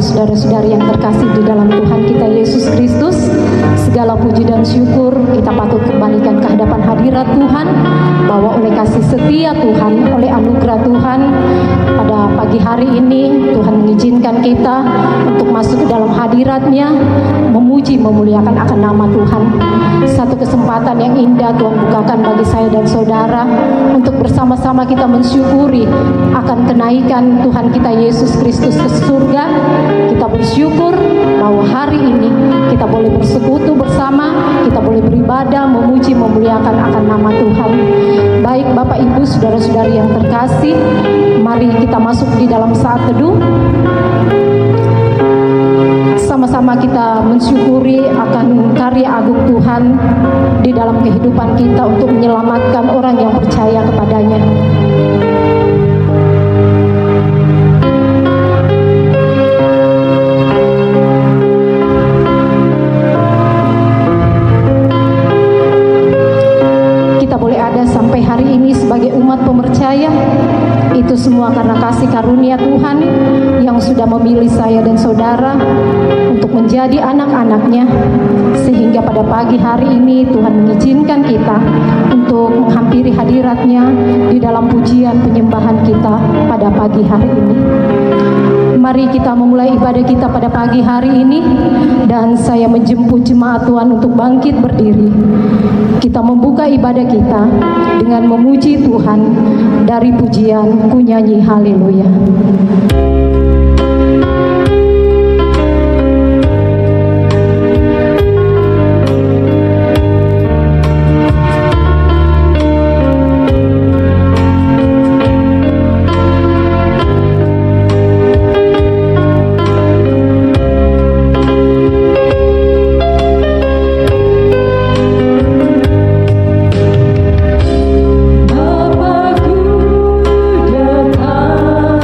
saudara-saudari yang terkasih di dalam Tuhan kita Yesus Kristus, segala puji dan syukur kita patut kembalikan ke hadapan hadirat Tuhan, bahwa oleh kasih setia Tuhan, oleh anugerah Tuhan, pada pagi hari ini Tuhan mengizinkan kita untuk masuk ke dalam hadirat-Nya, memuji memuliakan akan nama Tuhan. Satu kesempatan yang indah Tuhan bukakan bagi saya dan saudara untuk bersama-sama kita mensyukuri akan kenaikan Tuhan kita Yesus Kristus ke surga. Kita bersyukur bahwa hari ini kita boleh bersekutu bersama, kita boleh beribadah, memuji, memuliakan akan nama Tuhan. Baik Bapak Ibu, saudara-saudari yang terkasih, mari kita masuk di dalam saat teduh. Sama-sama kita mensyukuri akan karya agung Tuhan di dalam kehidupan kita untuk menyelamatkan orang yang percaya kepadanya. Kita boleh ada sampai hari ini sebagai umat pemercaya, itu semua karena kasih karunia Tuhan yang sudah memilih saya dan saudara untuk menjadi anak-anak-Nya, sehingga pada pagi hari ini Tuhan mengizinkan kita untuk menghampiri hadirat-Nya di dalam pujian penyembahan kita pada pagi hari ini. Mari kita memulai ibadah kita pada pagi hari ini, dan saya menjemput jemaat Tuhan untuk bangkit berdiri. Kita membuka ibadah kita dengan memuji Tuhan dari pujian Ku Nyanyi Haleluya. Bapakku datang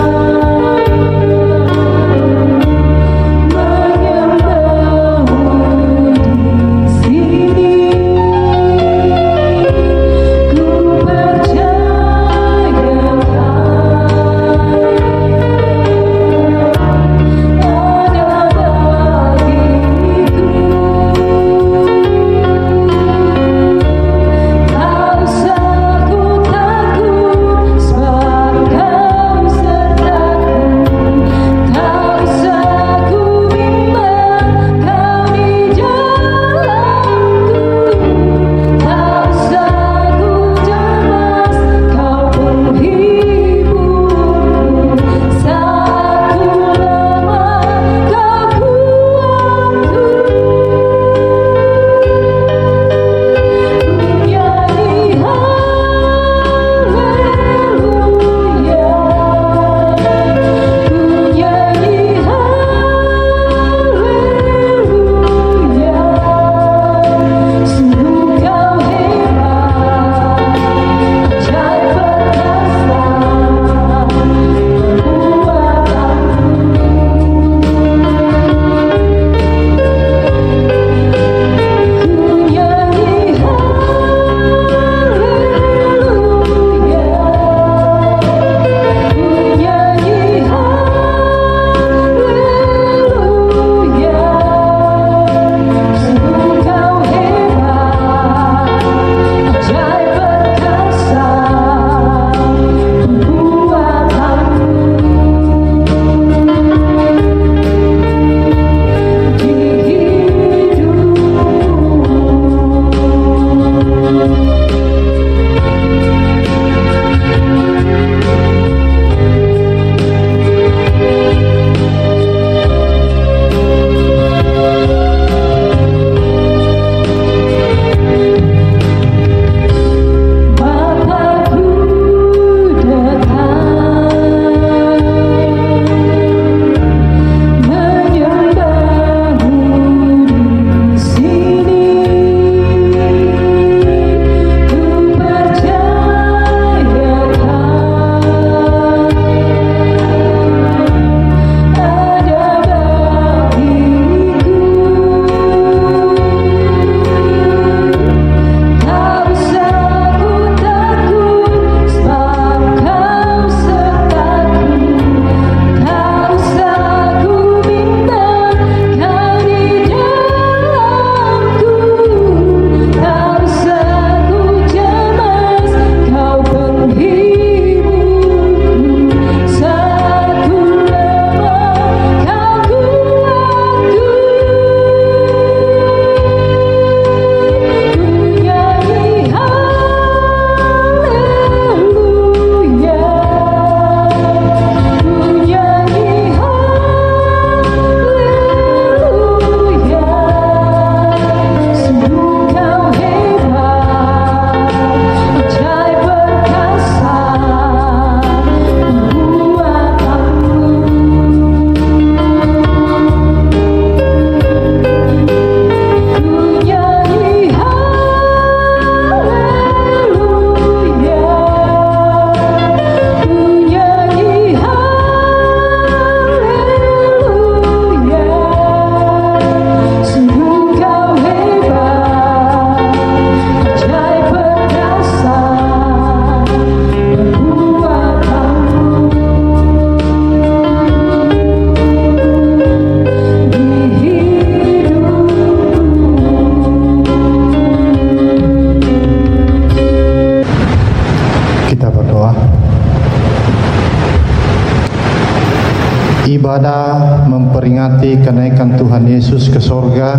Ibadah memperingati kenaikan Tuhan Yesus ke sorga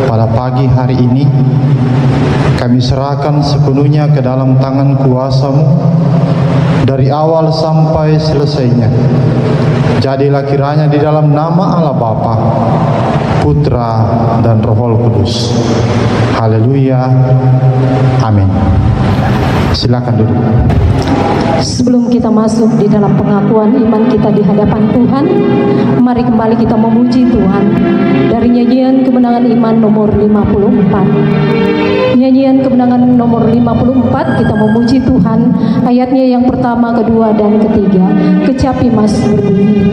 pada pagi hari ini kami serahkan sepenuhnya ke dalam tangan kuasa-Mu dari awal sampai selesainya. Jadilah kiranya di dalam nama Allah Bapa, Putra dan Roh Kudus. Haleluya. Amin. Silakan duduk. Sebelum kita masuk di dalam pengakuan iman kita di hadapan Tuhan, mari kembali kita memuji Tuhan dari nyanyian kemenangan iman nomor 54. Nyanyian kemenangan nomor 54, kita memuji Tuhan. Ayatnya yang pertama, kedua, dan ketiga. Kecapi Mas berbunyi.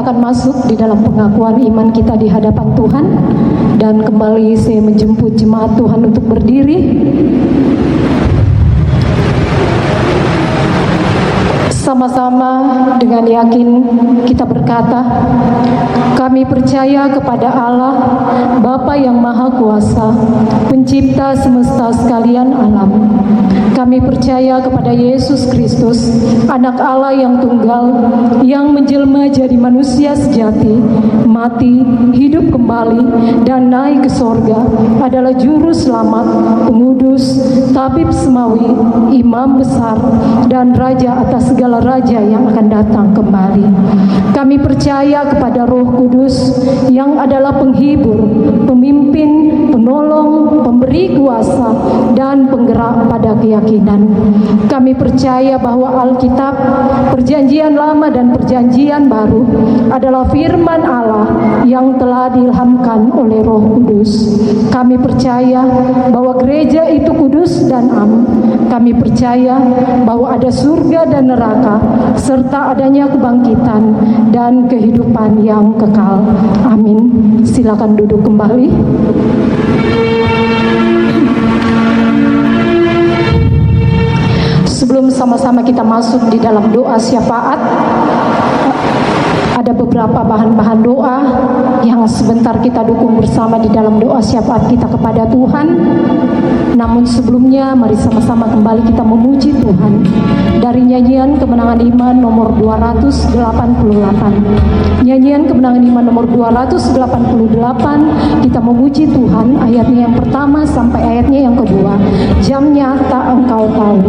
akan masuk di dalam pengakuan iman kita di hadapan Tuhan. Dan kembali saya menjemput jemaat Tuhan untuk berdiri. Sama-sama dengan dengan yakin kita berkata, kami percaya kepada Allah, Bapa yang Maha Kuasa, Pencipta semesta sekalian alam. Kami percaya kepada Yesus Kristus, Anak Allah yang tunggal, yang menjelma jadi manusia sejati, mati, hidup kembali, dan naik ke sorga, adalah Juru Selamat, Pengudus, Tabib Semawi, Imam Besar, dan Raja atas segala raja yang akan datang kembali. Kami percaya kepada Roh Kudus yang adalah penghibur, pemimpin, penolong, pemberi kuasa, dan penggerak pada keyakinan. Kami percaya bahwa Alkitab, Perjanjian Lama dan Perjanjian Baru adalah firman Allah yang telah diilhamkan oleh Roh Kudus. Kami percaya bahwa gereja itu kudus dan am. Kami percaya bahwa ada surga dan neraka, serta adanya kebangkitan dan kehidupan yang kekal. Amin. Silakan duduk kembali. Sebelum sama-sama kita masuk di dalam doa syafaat, ada beberapa bahan-bahan doa yang sebentar kita dukung bersama di dalam doa syafaat kita kepada Tuhan. Namun sebelumnya mari sama-sama kembali kita memuji Tuhan dari nyanyian Kemenangan Iman nomor 288. Nyanyian Kemenangan Iman nomor 288, kita memuji Tuhan, ayatnya yang pertama sampai ayatnya yang kedua. Jamnya tak engkau tahu.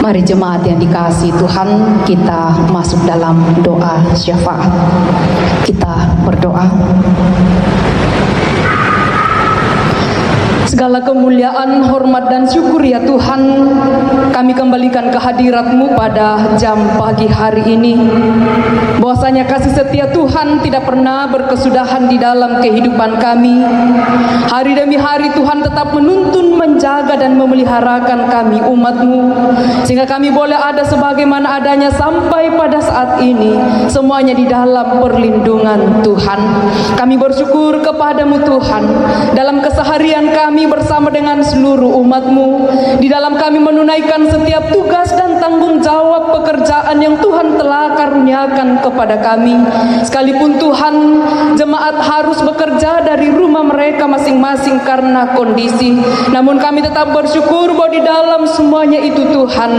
Mari jemaat yang dikasihi Tuhan, kita masuk dalam doa syafaat. Kita berdoa. Segala kemuliaan, hormat dan syukur ya Tuhan, kami kembalikan ke hadirat-Mu pada jam pagi hari ini. Bahwasanya kasih setia Tuhan tidak pernah berkesudahan di dalam kehidupan kami. Hari demi hari Tuhan tetap menuntun, menjaga dan memeliharakan kami umat-Mu, sehingga kami boleh ada sebagaimana adanya sampai pada saat ini, semuanya di dalam perlindungan Tuhan. Kami bersyukur kepada-Mu Tuhan, dalam keseharian kami kami bersama dengan seluruh umat-Mu. Di dalam kami menunaikan setiap tugas dan tanggung jawab pekerjaan yang Tuhan telah karuniakan kepada kami. Sekalipun Tuhan, jemaat harus bekerja dari rumah mereka masing-masing karena kondisi, namun kami tetap bersyukur bahwa di dalam semuanya itu Tuhan,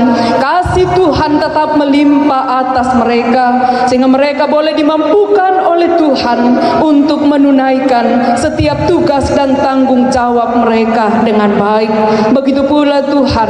kasih Tuhan tetap melimpah atas mereka, sehingga mereka boleh dimampukan oleh Tuhan untuk menunaikan setiap tugas dan tanggung jawab mereka dengan baik. Begitu pula Tuhan,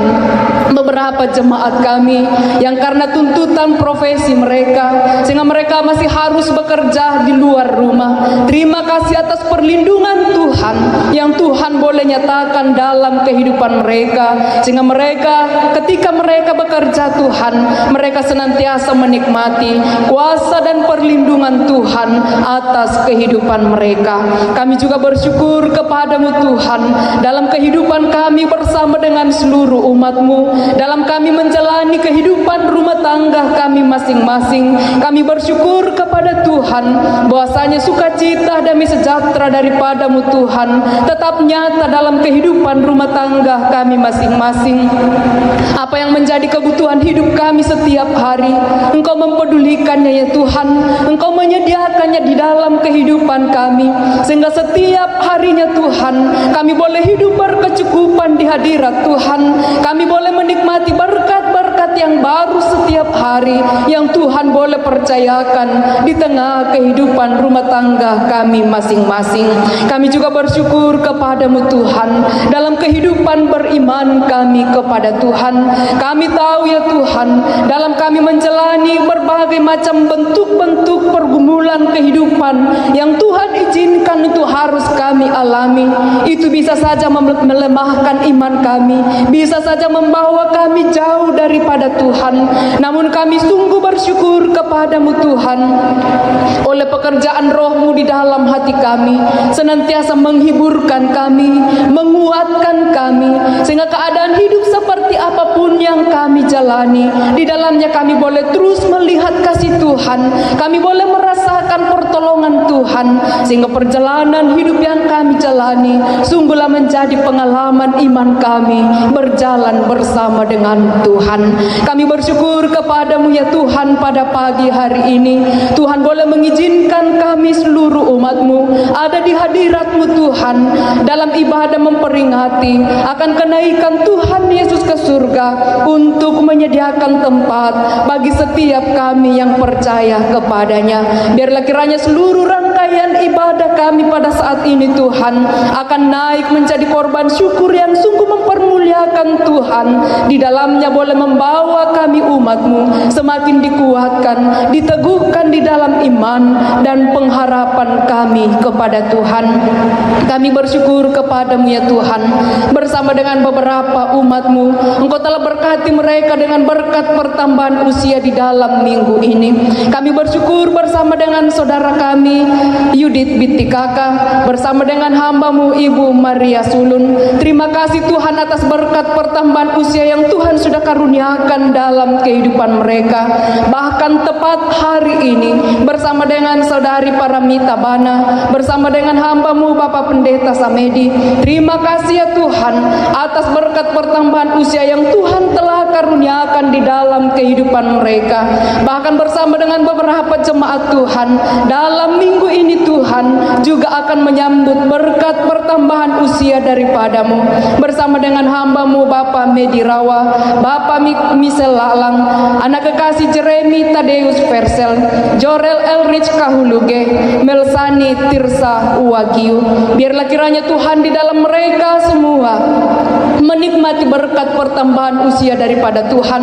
beberapa jemaat kami yang karena tuntutan profesi mereka, sehingga mereka masih harus bekerja di luar rumah. Terima kasih atas perlindungan Tuhan yang Tuhan boleh nyatakan dalam kehidupan mereka, sehingga mereka ketika mereka bekerja Tuhan, mereka senantiasa menikmati kuasa dan perlindungan Tuhan atas kehidupan mereka. Kami juga bersyukur kepada-Mu Tuhan dalam kehidupan kami bersama dengan seluruh umat-Mu, dalam kami menjalani kehidupan rumah tangga kami masing-masing. Kami bersyukur kepada Tuhan bahwasanya sukacita damai sejahtera daripada-Mu Tuhan tetap nyata dalam kehidupan rumah tangga kami masing-masing. Apa yang menjadi kebutuhan hidup kami setiap hari, Engkau mempedulikannya ya Tuhan. Engkau menyediakannya di dalam kehidupan kami, sehingga setiap harinya Tuhan, kami boleh hidup berkecukupan di hadirat Tuhan. Kami boleh menikmati berkat-berkat yang baru setiap hari yang Tuhan boleh percayakan di tengah kehidupan rumah tangga kami masing-masing. Kami juga bersyukur kepada-Mu Tuhan dalam kehidupan beriman kami kepada Tuhan. Kami tahu ya Tuhan, dalam kami menjalani berbagai macam bentuk-bentuk pergumulan kehidupan yang Tuhan izinkan itu harus kami alami. Itu bisa saja melemahkan iman kami, bisa saja membawa kami jauh daripada Tuhan. Namun kami sungguh bersyukur kepada-Mu Tuhan, oleh pekerjaan Roh-Mu di dalam hati kami, senantiasa menghiburkan kami, menguatkan kami, sehingga keadaan hidup seperti apapun yang kami jalani, di dalamnya kami boleh terus melihat kasih Tuhan, kami boleh merasakan pertolongan Tuhan, sehingga perjalanan hidup yang kami jalani sungguhlah menjadi pengalaman iman kami berjalan bersama dengan Tuhan. Kami bersyukur kepada-Mu ya Tuhan pada pagi hari ini. Tuhan boleh mengizinkan kami seluruh umat-Mu ada di hadirat-Mu Tuhan, dalam ibadah memperingati akan kenaikan Tuhan Yesus ke surga, untuk menyediakan tempat bagi setiap kami yang percaya kepadanya. Biarlah kiranya seluruh rangkaian ibadah kami pada saat ini Tuhan akan naik menjadi korban syukur yang sungguh mempermuliakan Tuhan. Di dalamnya boleh membawa kami umat-Mu semakin dikuatkan, diteguhkan di dalam iman dan pengharapan kami kepada Tuhan. Kami bersyukur kepada-Mu ya Tuhan, bersama dengan beberapa umat-Mu, Engkau telah berkati mereka dengan berkat pertambahan usia di dalam minggu ini. Kami bersyukur bersama dengan saudara kami Yudit binti Kakak, bersama dengan hamba-Mu Ibu Maria Sulun. Terima kasih Tuhan atas berkat pertambahan usia yang Tuhan sudah karuniakan dalam kehidupan mereka. Bahkan tepat hari ini bersama dengan saudari Paramita Bana, bersama dengan hamba-Mu Bapak Pendeta Samedi. Terima kasih ya Tuhan atas berkat pertambahan usia yang Tuhan telah karuniakan di dalam kehidupan mereka. Bahkan bersama dengan beberapa jemaat Tuhan dalam minggu ini Tuhan juga akan menyambut berkat pertambahan usia daripada-Mu, bersama dengan hamba-Mu Bapak Medi Rawa, Bapak Misel Lalang, anak kekasih Jeremy Tadeus Persel, Jorel Elrich Kahuluge, Melsani Tirsa Uwagiu. Biarlah kiranya Tuhan di dalam mereka semua menikmati berkat pertambahan usia daripada Tuhan.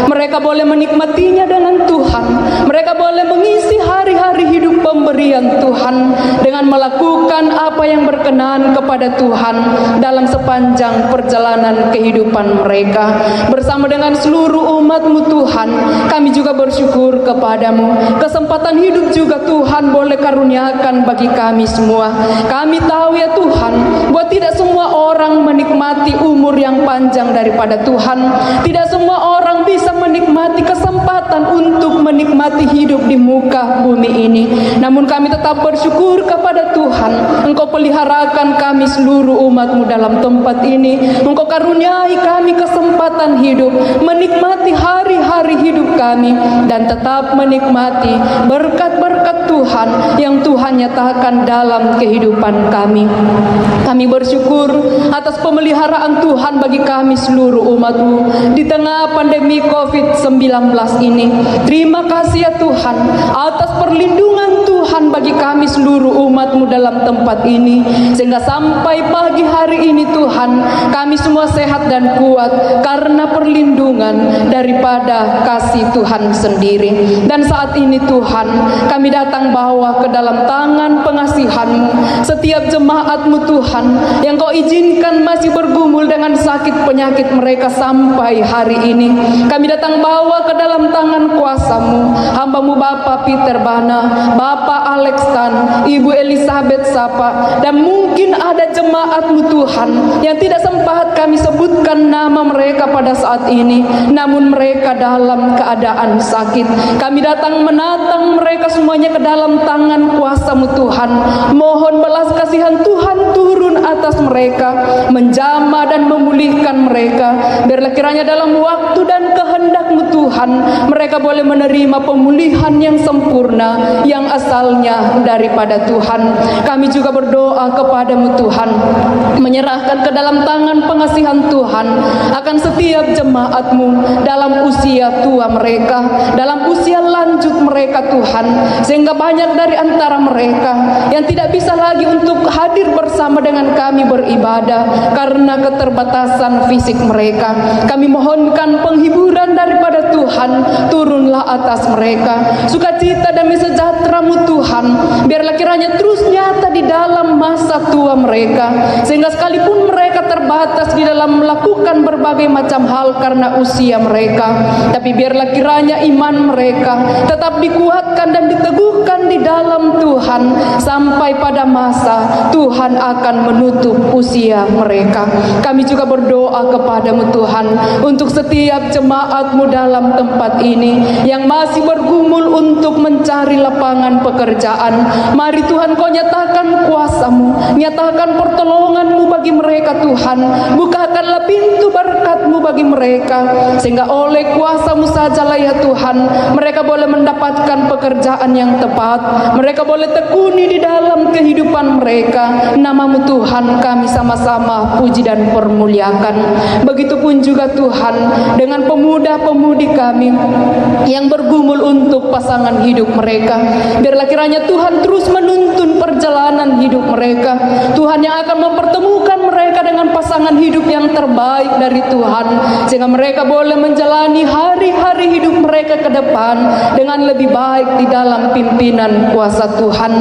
Mereka boleh menikmatinya dengan Tuhan. Mereka boleh mengisi hari-hari hidup pemberian Tuhan dengan melakukan apa yang berkenan kepada Tuhan dalam sepanjang perjalanan kehidupan mereka. Bersama dengan seluruh umat-Mu Tuhan, kami juga bersyukur kepada-Mu. Kesempatan hidup juga Tuhan boleh karuniakan bagi kami semua. Kami tahu ya Tuhan, bahwa tidak semua orang menikmati umur yang panjang daripada Tuhan. Tidak semua orang bisa menikmati kesempatan untuk menikmati masih hidup di muka bumi ini. Namun kami tetap bersyukur kepada Tuhan, Engkau peliharakan kami seluruh umat-Mu dalam tempat ini. Engkau karuniai kami kesempatan hidup, menikmati hari-hari hidup kami, dan tetap menikmati berkat-berkat Tuhan yang Tuhan nyatakan dalam kehidupan kami. Kami bersyukur atas pemeliharaan Tuhan bagi kami seluruh umat-Mu di tengah pandemi COVID-19 ini. Terima kasih ya Tuhan atas perlindungan Tuhan bagi kami seluruh umat-Mu dalam tempat ini, sehingga sampai pagi hari ini Tuhan, kami semua sehat dan kuat karena perlindungan daripada kasih Tuhan sendiri. Dan saat ini Tuhan, kami datang bawa ke dalam tangan pengasihan-Mu setiap jemaat-Mu Tuhan yang Kau izinkan masih bergumul dengan sakit penyakit mereka sampai hari ini. Kami datang bawa ke dalam tangan kuasa-Mu hamba-Mu Bapak Peter Bana, Bapak Alex Tan, Ibu Elizabeth Sapa, dan mungkin ada jemaat-Mu Tuhan yang tidak sempat kami sebutkan nama mereka pada saat ini, namun mereka dalam keadaan sakit. Kami datang menatang mereka semuanya ke dalam tangan kuasa-Mu Tuhan. Mohon belas kasihan Tuhan turun atas mereka, menjamah dan memulihkan mereka. Biarlah kiranya dalam waktu dan kehendak-Mu Tuhan, mereka boleh menerima pemulihan yang sempurna yang asalnya daripada Tuhan. Kami juga berdoa kepada-Mu Tuhan, menyerahkan ke dalam tangan pengasihan Tuhan akan setiap jemaat-Mu dalam usia tua mereka, dalam usia lanjut mereka Tuhan, sehingga banyak dari antara mereka yang tidak bisa lagi untuk hadir bersama dengan kami beribadah karena keterbatasan fisik mereka. Kami mohonkan penghiburan daripada Tuhan turunlah atas mereka, sukacita dan sejahtera-Mu Tuhan biarlah kiranya terus nyata di dalam masa tua mereka, sehingga sekalipun mereka terbatas di dalam melakukan berbagai macam hal karena usia mereka, tapi biarlah kiranya iman mereka tetap dikuatkan dan diteguhkan di dalam Tuhan sampai pada masa Tuhan akan menutup usia mereka. Kami juga berdoa kepada-Mu Tuhan untuk setiap jemaat-Mu dalam tempat ini yang masih bergumul untuk mencari lapangan pekerjaan. Mari Tuhan Kau nyatakan kuasa-Mu, nyatakan pertolongan-Mu bagi mereka Tuhan. Bukakanlah pintu berkat-Mu bagi mereka, sehingga oleh kuasa-Mu sajalah ya Tuhan, mereka boleh mendapatkan pekerjaan yang tepat, mereka boleh tekuni di dalam kehidupan mereka. Nama-Mu Tuhan kami sama-sama puji dan permuliakan. Begitupun juga Tuhan dengan pemuda-pemudi kami yang bergumul untuk pasangan hidup mereka. Biarlah kiranya Tuhan terus menuntun perjalanan hidup mereka. Tuhan yang akan mempertemukan mereka dengan pasangan hidup yang terbaik dari Tuhan, sehingga mereka boleh menjalani hari-hari hidup mereka ke depan dengan lebih baik di dalam pimpinan kuasa Tuhan.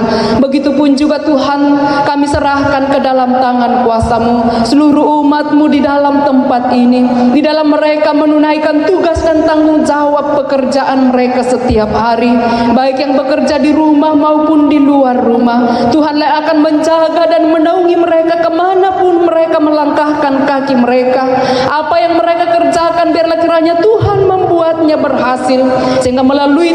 Begitupun juga Tuhan, kami serahkan ke dalam tangan kuasa-Mu seluruh umat-Mu di dalam tempat ini, di dalam mereka menunaikan tugas dan tanggung jawab pekerjaan mereka setiap hari, baik yang bekerja di rumah maupun di luar rumah. Tuhanlah akan menjaga dan menaungi mereka kemanapun mereka melangkahkan kaki mereka. Apa yang mereka kerjakan biarlah kiranya Tuhan membuatnya berhasil, sehingga melalui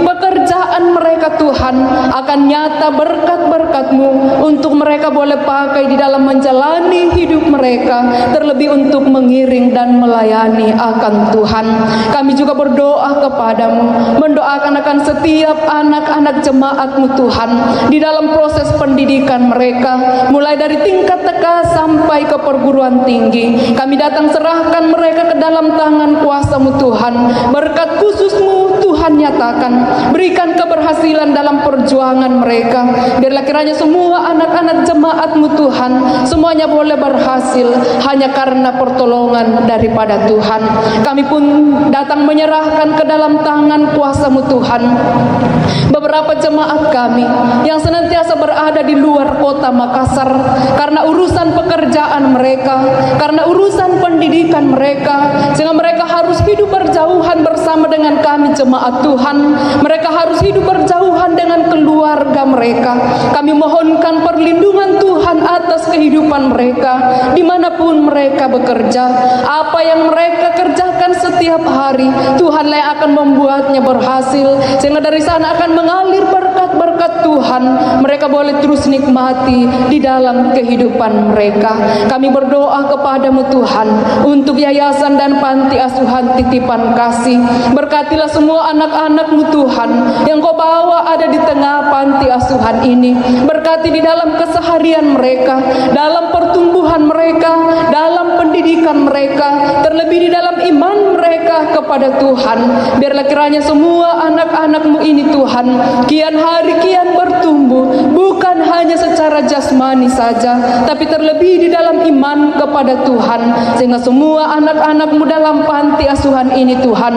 pekerjaan mereka Tuhan akan nyata berkat-berkat-Mu untuk mereka boleh pakai di dalam menjalani hidup mereka, terlebih untuk mengiring dan melayani akan Tuhan. Kami juga berdoa kepada-Mu, mendoakan akan setiap anak-anak jemaat-Mu Tuhan di dalam proses pendidikan mereka, mulai dari tingkat TK sampai ke perguruan tinggi. Kami datang serahkan mereka ke dalam tangan kuasa-Mu Tuhan. Berkat khusus-Mu Tuhan nyatakan, berikan keberhasilan dalam perjuangan mereka. Biarlah kiranya semua anak-anak jemaat-Mu Tuhan semuanya boleh berhasil hanya karena pertolongan daripada Tuhan. Kami pun datang menyerahkan ke dalam tangan kuasa-Mu Tuhan beberapa jemaat kami yang senantiasa berada di luar kota Makassar karena urusan pekerjaan mereka, karena urusan pendidikan mereka, sehingga mereka harus hidup berjauhan bersama dengan kami jemaat Tuhan. Mereka harus hidup berjauhan dengan keluarga mereka. Kami mohonkan perlindungan Tuhan atas kehidupan mereka dimanapun mereka bekerja. Apa yang mereka kerjakan setiap hari, Tuhanlah yang akan membuatnya berhasil, sehingga dari sana akan mengalir berkat-berkat Tuhan. Mereka boleh terus nikmati di dalam kehidupan mereka. Kami berdoa kepadamu Tuhan untuk yayasan dan panti asuhan titipan kasih. Berkatilah semua anak-anakmu Tuhan yang Kau bawa ada di tengah panti asuhan ini. Berkati di dalam keseharian mereka, dalam pertumbuhan mereka, dalam pendidikan mereka, terlebih di dalam iman mereka kepada Tuhan. Biarlah kiranya semua anak-anakmu ini Tuhan kian hari kian bertumbuh, bukan hanya secara jasmani saja, tapi terlebih di dalam iman kepada Tuhan, sehingga semua anak-anakmu dalam panti asuhan ini Tuhan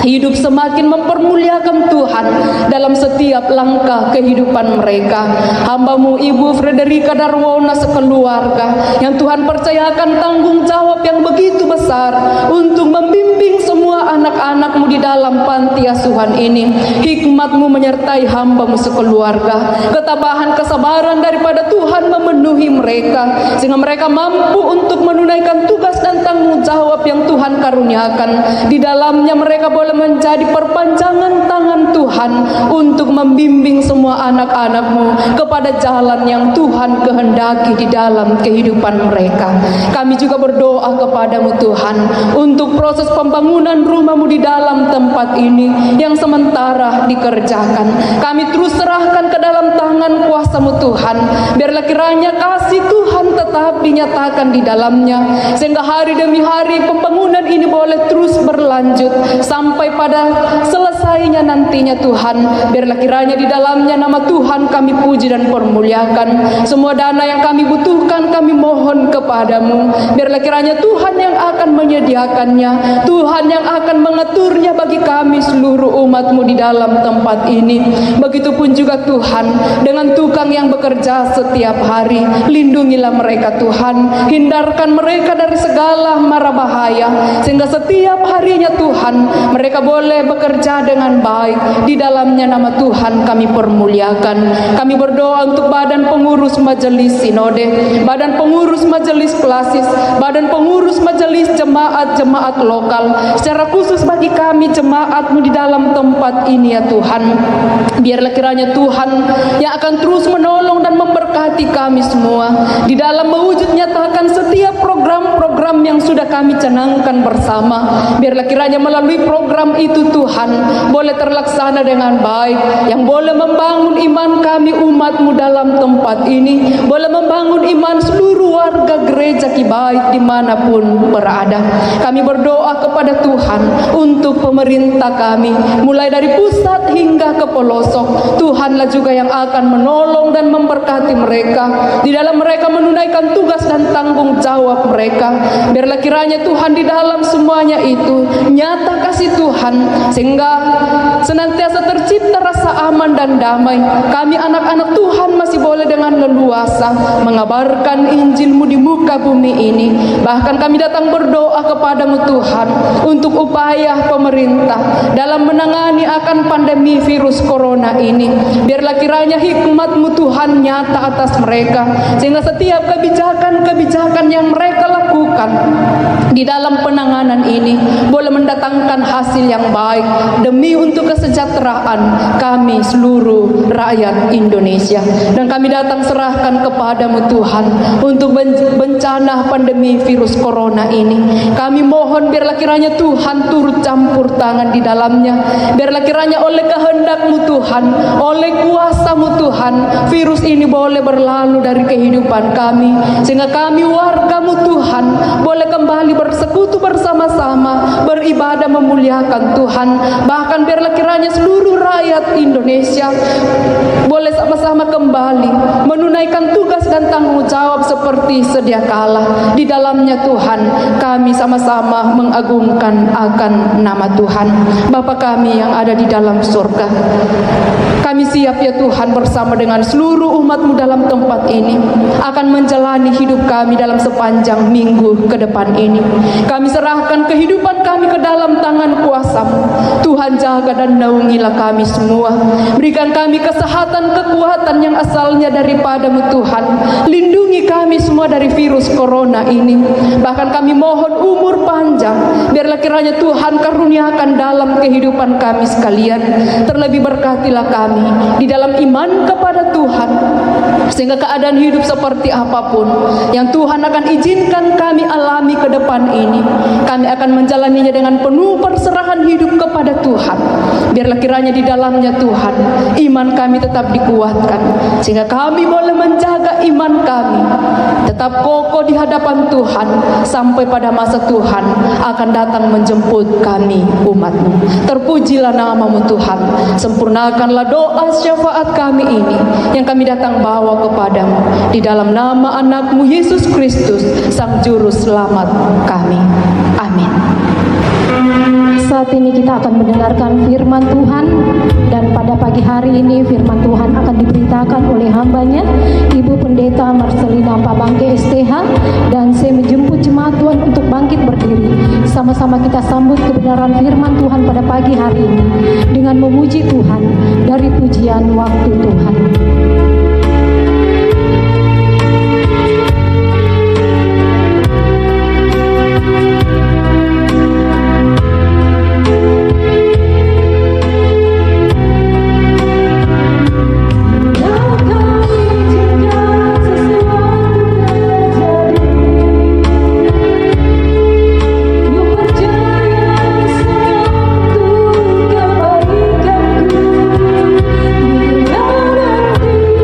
hidup semakin mempermuliakan Tuhan dalam setiap langkah kehidupan mereka. Hamba-Mu Ibu Frederika Darwona sekeluarga yang Tuhan percayakan tanggung jawab yang begitu besar untuk membimbing semua anak-anak-Mu di dalam panti asuhan ini. Hikmat-Mu menyertai hamba-Mu sekeluarga, ketabahan kesabaran daripada Tuhan memenuhi mereka, sehingga mereka mampu untuk menunaikan tugas dan tanggung jawab yang Tuhan karuniakan. Di dalamnya mereka boleh menjadi perpanjangan tangan Tuhan untuk membimbing semua anak-anak-Mu kepada jalan yang Tuhan kehendaki di dalam kehidupan mereka. Kami juga berdoa kepadamu Tuhan untuk proses pembangunan rumah-Mu di dalam tempat ini yang sementara dikerjakan. Kami terus serahkan ke dalam tangan kuasa-Mu Tuhan. Biarlah kiranya kasih Tuhan tetap dinyatakan di dalamnya, sehingga hari demi hari pembangunan ini boleh terus berlanjut sampai pada selesainya nantinya Tuhan. Biarlah kiranya di dalamnya nama Tuhan kami puji dan permuliakan. Semua dana yang kami butuhkan kami mohon kepadamu. Biarlah kiranya Tuhan yang akan menyediakannya, Tuhan yang akan mengaturnya bagi kami seluruh umat-Mu di dalam tempat ini. Begitupun juga Tuhan dengan tukang yang bekerja setiap hari. Lindungilah mereka Tuhan, hindarkan mereka dari segala mara bahaya, sehingga setiap harinya Tuhan mereka boleh bekerja dengan baik. Di dalamnya nama Tuhan kami permuliakan. Kami berdoa untuk badan pengurus majelis sinode, badan pengurus majelis klasis, badan pengurus majelis jemaat-jemaat lokal, secara khusus bagi kami jemaat-Mu di dalam tempat ini ya Tuhan. Biarlah kiranya Tuhan yang akan terus menolong dan memberkati kami semua di dalam mewujud nyatakan setiap program-program yang sudah kami canangkan bersama. Biarlah kiranya melalui program itu Tuhan boleh terlaksana dengan baik, yang boleh membangun iman kami umat-Mu dalam tempat ini, boleh membangun iman seluruh warga gereja Kibaik dimanapun berada. Kami berdoa kepada Tuhan untuk pemerintah kami, mulai dari pusat hingga ke pelosok. Tuhanlah juga yang akan menolong dan memberkati mereka di dalam mereka menunaikan tugas dan tanggung jawab mereka. Biarlah kiranya Tuhan di dalam semuanya itu nyata kasih Tuhan, sehingga senantiasa tercipta rasa aman dan damai. Kami anak-anak Tuhan masih boleh dengan leluasa mengabarkan Injil-Mu di muka bumi ini. Bahkan kami datang berdoa kepadamu Tuhan untuk upaya pemerintah dalam menangani akan pandemi virus corona ini. Biarlah kiranya hikmat-Mu Tuhan nyata atas mereka, sehingga setiap kebijakan-kebijakan yang mereka lakukan di dalam penanganan ini boleh mendatangkan hasil yang baik demi untuk kesejahteraan kami seluruh rakyat Indonesia. Dan kami datang serahkan kepadamu Tuhan untuk bencana pandemi virus corona ini. Kami mohon biarlah kiranya Tuhan turut campur tangan di dalamnya. Biarlah kiranya oleh kehendak-Mu Tuhan, oleh kuasa-Mu Tuhan, virus ini boleh berlalu dari kehidupan kami, sehingga kami warga-Mu Tuhan boleh kembali bersekutu bersekutu bersama-sama, beribadah memuliakan Tuhan. Bahkan biarlah kiranya seluruh rakyat Indonesia boleh sama-sama kembali menunaikan tugas dan tanggung jawab seperti sedia kala. Di dalamnya Tuhan, kami sama-sama mengagungkan akan nama Tuhan. Bapa kami yang ada di dalam surga, kami siap ya Tuhan bersama dengan seluruh umat-Mu dalam tempat ini akan menjalani hidup kami dalam sepanjang minggu ke depan ini. Kami serahkan kehidupan kami ke dalam tangan kuasa-Mu. Tuhan, jaga dan naungilah kami semua. Berikan kami kesehatan, kekuatan yang asalnya daripada-Mu Tuhan. Lindungi kami semua dari virus corona ini. Bahkan kami mohon umur panjang. Biarlah kiranya Tuhan karuniakan dalam kehidupan kami sekalian. Terlebih berkatilah kami di dalam iman kepada Tuhan, sehingga keadaan hidup seperti apapun yang Tuhan akan izinkan kami alami ke depan ini, kami akan menjalaninya dengan penuh perserahan hidup kepada Tuhan. Biarlah kiranya di dalamnya Tuhan, iman kami tetap dikuatkan, sehingga kami boleh menjaga iman kami tetap kokoh di hadapan Tuhan sampai pada masa Tuhan akan datang menjemput kami umat-Mu. Terpujilah nama-Mu Tuhan. Sempurnakanlah doa syafaat kami ini yang kami datang bawa kepadamu di dalam nama anak-Mu Yesus Kristus, Sang Juru Selamat kami. Amin. Saat ini kita akan mendengarkan firman Tuhan, dan pada pagi hari ini firman Tuhan akan diberitakan oleh hambanya Ibu Pendeta Marcelina Pabangke STH, dan saya menjemput jemaat Tuhan untuk bangkit berdiri. Sama-sama kita sambut kebenaran firman Tuhan pada pagi hari ini dengan memuji Tuhan dari pujian waktu Tuhan. Kebaikanku, bila nanti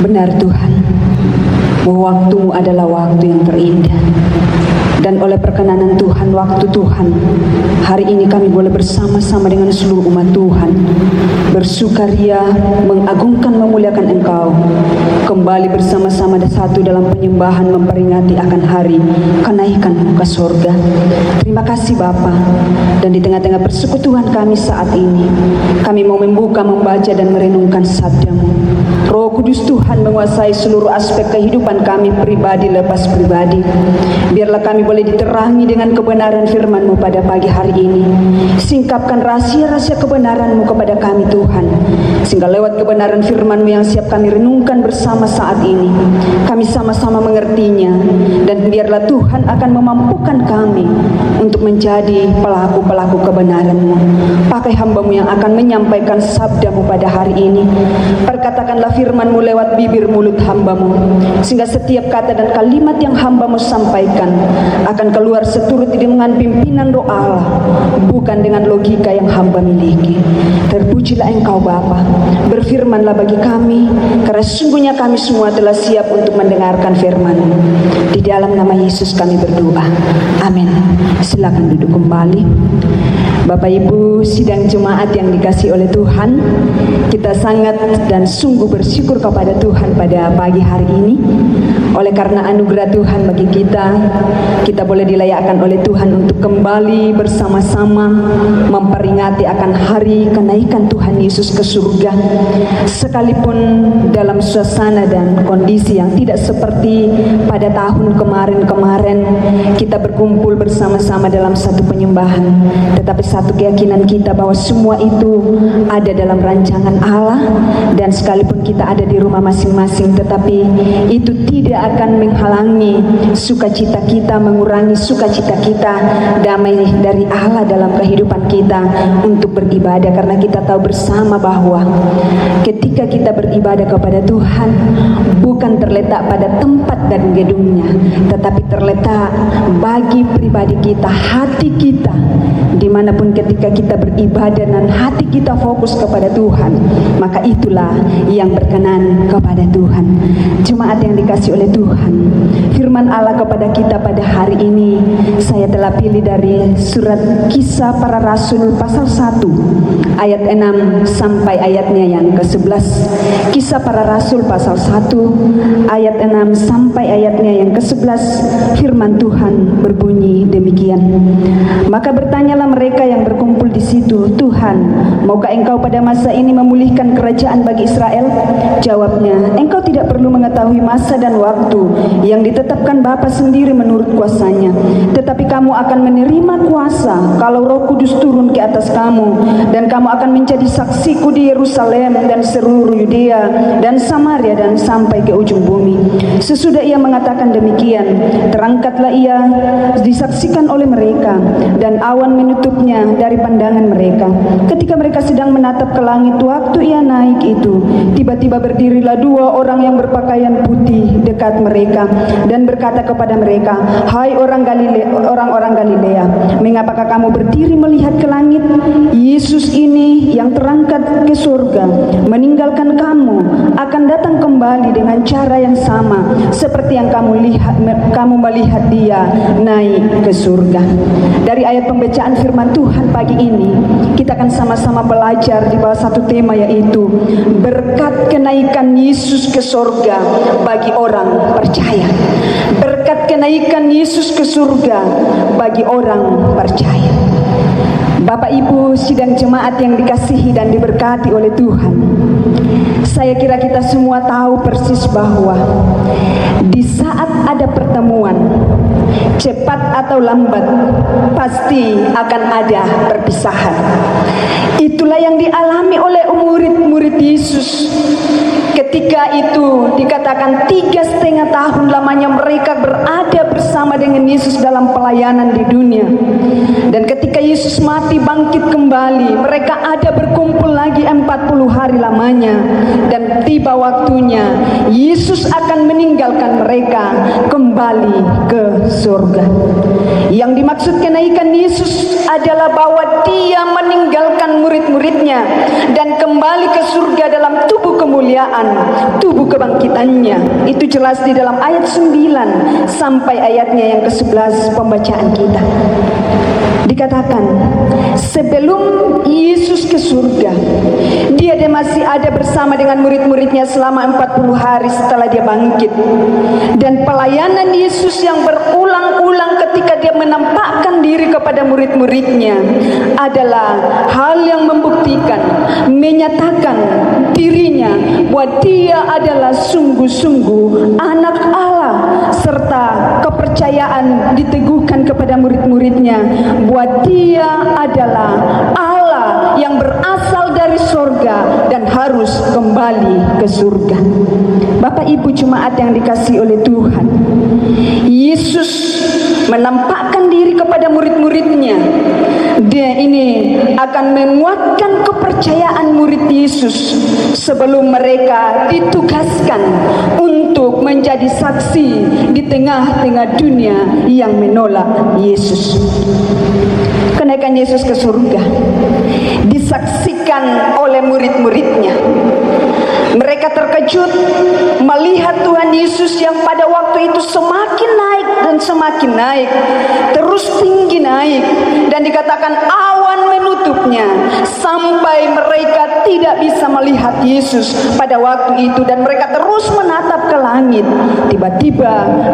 Benar Tuhan, bahwa waktu-Mu adalah waktu yang terindah. Dan oleh perkenanan Tuhan, waktu Tuhan, hari ini kami boleh bersama-sama dengan seluruh umat Tuhan bersukaria, mengagungkan, memuliakan Engkau, kembali bersama-sama satu dalam penyembahan, memperingati akan hari kenaikan ke surga. Terima kasih Bapa. Dan di tengah-tengah persekutuan kami saat ini, kami mau membaca dan merenungkan sabda-Mu. Roh Kudus Tuhan menguasai seluruh aspek kehidupan kami, pribadi lepas pribadi. Biarlah kami boleh diterangi dengan kebenaran firman-Mu pada pagi hari ini. Singkapkan rahasia-rahasia kebenaran-Mu kepada kami Tuhan, sehingga lewat kebenaran firman-Mu yang siap kami renungkan bersama saat ini, kami sama-sama mengertinya. Dan biarlah Tuhan akan memampukan kami untuk menjadi pelaku-pelaku kebenaran-Mu. Pakai hamba-Mu yang akan menyampaikan sabda-Mu pada hari ini. Perkatakanlah firman-Mu lewat bibir mulut hamba-Mu, sehingga setiap kata dan kalimat yang hamba-Mu sampaikan akan keluar seturut dengan pimpinan Roh Allah, bukan dengan logika yang hamba miliki. Terpujilah Engkau Bapa, berfirmanlah bagi kami, karena sungguhnya kami semua telah siap untuk mendengarkan firman-Mu. Di dalam nama Yesus kami berdoa, amin. Silakan duduk kembali. Bapak Ibu sidang jemaat yang dikasihi oleh Tuhan, kita sangat dan sungguh bersyukur kepada Tuhan pada pagi hari ini. Oleh karena anugerah Tuhan bagi kita boleh dilayakkan oleh Tuhan untuk kembali bersama-sama memperingati akan hari kenaikan Tuhan Yesus ke surga. Sekalipun dalam suasana dan kondisi yang tidak seperti pada tahun kemarin-kemarin, kita berkumpul bersama-sama dalam satu penyembahan, tetapi satu keyakinan kita bahwa semua itu ada dalam rancangan Allah. Dan sekalipun kita ada di rumah masing-masing, tetapi itu tidak akan menghalangi sukacita kita, mengurangi sukacita kita, damai dari Allah dalam kehidupan kita untuk beribadah. Karena kita tahu bersama bahwa ketika kita beribadah kepada Tuhan, bukan terletak pada tempat dan gedungnya, tetapi terletak bagi pribadi kita, hati kita. Dimanapun ketika kita beribadah dan hati kita fokus kepada Tuhan, maka itulah yang berkenan kepada Tuhan. Jemaat yang dikasihi oleh Tuhan, firman Allah kepada kita pada hari ini saya telah pilih dari surat Kisah Para Rasul pasal 1 ayat 6 sampai ayatnya yang ke-11. Kisah Para Rasul pasal 1 ayat 6 sampai ayatnya yang ke-11. Firman Tuhan berbunyi demikian. Maka bertanyalah mereka yang berkumpul di situ, Tuhan, maukah Engkau pada masa ini memulihkan kerajaan bagi Israel? Jawabnya, Engkau tidak perlu mengetahui masa dan waktu yang ditetapkan Bapa sendiri menurut kuasanya, tetapi kamu akan menerima kuasa kalau Roh Kudus turun ke atas kamu, dan kamu akan menjadi saksiku di Yerusalem dan seluruh Yudea dan Samaria dan sampai ke ujung bumi. Sesudah ia mengatakan demikian, terangkatlah ia disaksikan oleh mereka, dan awan menutupnya dari pandangan mereka. Ketika mereka sedang menatap ke langit waktu ia naik itu, tiba-tiba berdirilah dua orang yang berpakaian putih dekat mereka dan berkata kepada mereka, hai orang-orang Galilea, mengapakah kamu berdiri melihat ke langit? Yesus ini yang terangkat ke surga meninggalkan kamu akan datang kembali dengan cara yang sama seperti yang kamu melihat dia naik ke surga. Dari ayat pembacaan firman Tuhan pagi ini, kita akan sama-sama belajar di bawah satu tema, yaitu berkat kenaikan Yesus ke surga bagi orang percaya. Berkat kenaikan Yesus ke surga bagi orang percaya. Bapak Ibu sidang jemaat yang dikasihi dan diberkati oleh Tuhan, saya kira kita semua tahu persis bahwa di saat ada pertemuan, cepat atau lambat, pasti akan ada perpisahan. Itulah yang dialami oleh murid-murid Yesus. Ketika itu dikatakan 3,5 tahun lamanya mereka berada bersama dengan Yesus dalam pelayanan di dunia. Dan ketika Yesus mati bangkit kembali, mereka ada berkumpul lagi 40 hari lamanya. Dan tiba waktunya Yesus akan meninggalkan mereka kembali ke surga. Yang dimaksud kenaikan Yesus adalah bahwa dia meninggalkan murid-muridnya dan kembali ke surga dalam tubuh kemuliaan. tubuh kebangkitannya. Itu jelas di dalam ayat 9 sampai ayatnya yang ke-11 pembacaan kita. Dikatakan, sebelum Yesus ke surga, dia masih ada bersama dengan murid-muridnya selama 40 hari setelah dia bangkit. Dan pelayanan Yesus yang berulang-ulang ketika dia menampakkan diri kepada murid-muridnya adalah hal yang membuktikan, menyatakan dirinya bahwa dia adalah sungguh-sungguh anak Allah, serta kepercayaan diteguhkan kepada murid-muridnya bahwa dia adalah Allah yang berasal dari surga dan harus kembali ke surga. Bapak Ibu jemaat yang dikasihi oleh Tuhan, Yesus menampakkan diri kepada murid-muridnya. Dia ini akan menguatkan kepercayaan murid Yesus sebelum mereka ditugaskan untuk menjadi saksi di tengah-tengah dunia yang menolak Yesus. Kenaikan Yesus ke surga disaksikan oleh murid-muridnya. Mereka terkejut melihat Tuhan Yesus yang pada waktu itu semakin naik dan semakin naik, terus tinggi naik, dan dikatakan awan menutupnya sampai mereka tidak bisa melihat Yesus pada waktu itu, dan mereka terus menatap ke langit. Tiba-tiba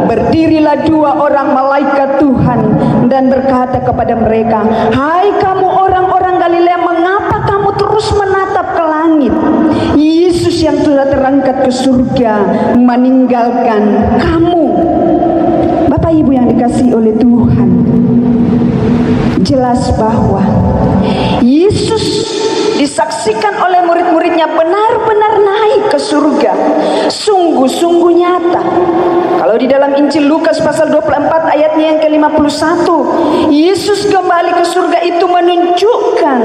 berdirilah 2 orang malaikat Tuhan dan berkata kepada mereka, "Hai kamu orang-orang Galilea, mengapa kamu terus menatap ke langit? Yesus yang telah terangkat ke surga meninggalkan kamu." Bapak Ibu yang dikasihi oleh Tuhan, jelas bahwa Yesus disaksikan oleh murid-muridnya benar-benar naik ke surga, sungguh-sungguh nyata. Kalau di dalam Injil Lukas pasal 24 ayatnya yang ke-51, Yesus kembali ke surga itu menunjukkan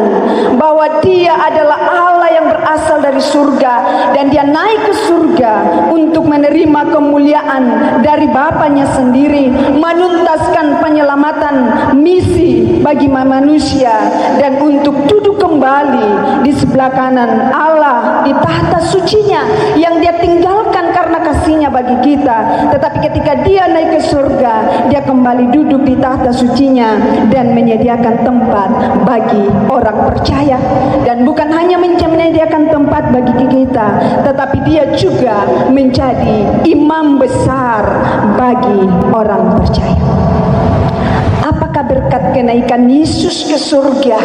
bahwa dia adalah Allah yang berasal dari surga, dan dia naik ke surga untuk menerima kemuliaan dari Bapanya sendiri, menuntaskan penyelamatan misi bagi manusia, dan untuk duduk kembali di sebelah kanan Allah di tahta sucinya yang dia tinggalkan karena kasihnya bagi kita. Tetapi ketika dia naik ke surga, dia kembali duduk di tahta sucinya dan menyediakan tempat bagi orang percaya. Dan bukan hanya menyediakan tempat bagi kita, tetapi dia juga menjadi imam besar bagi orang percaya. Apakah berkat kenaikan Yesus ke surga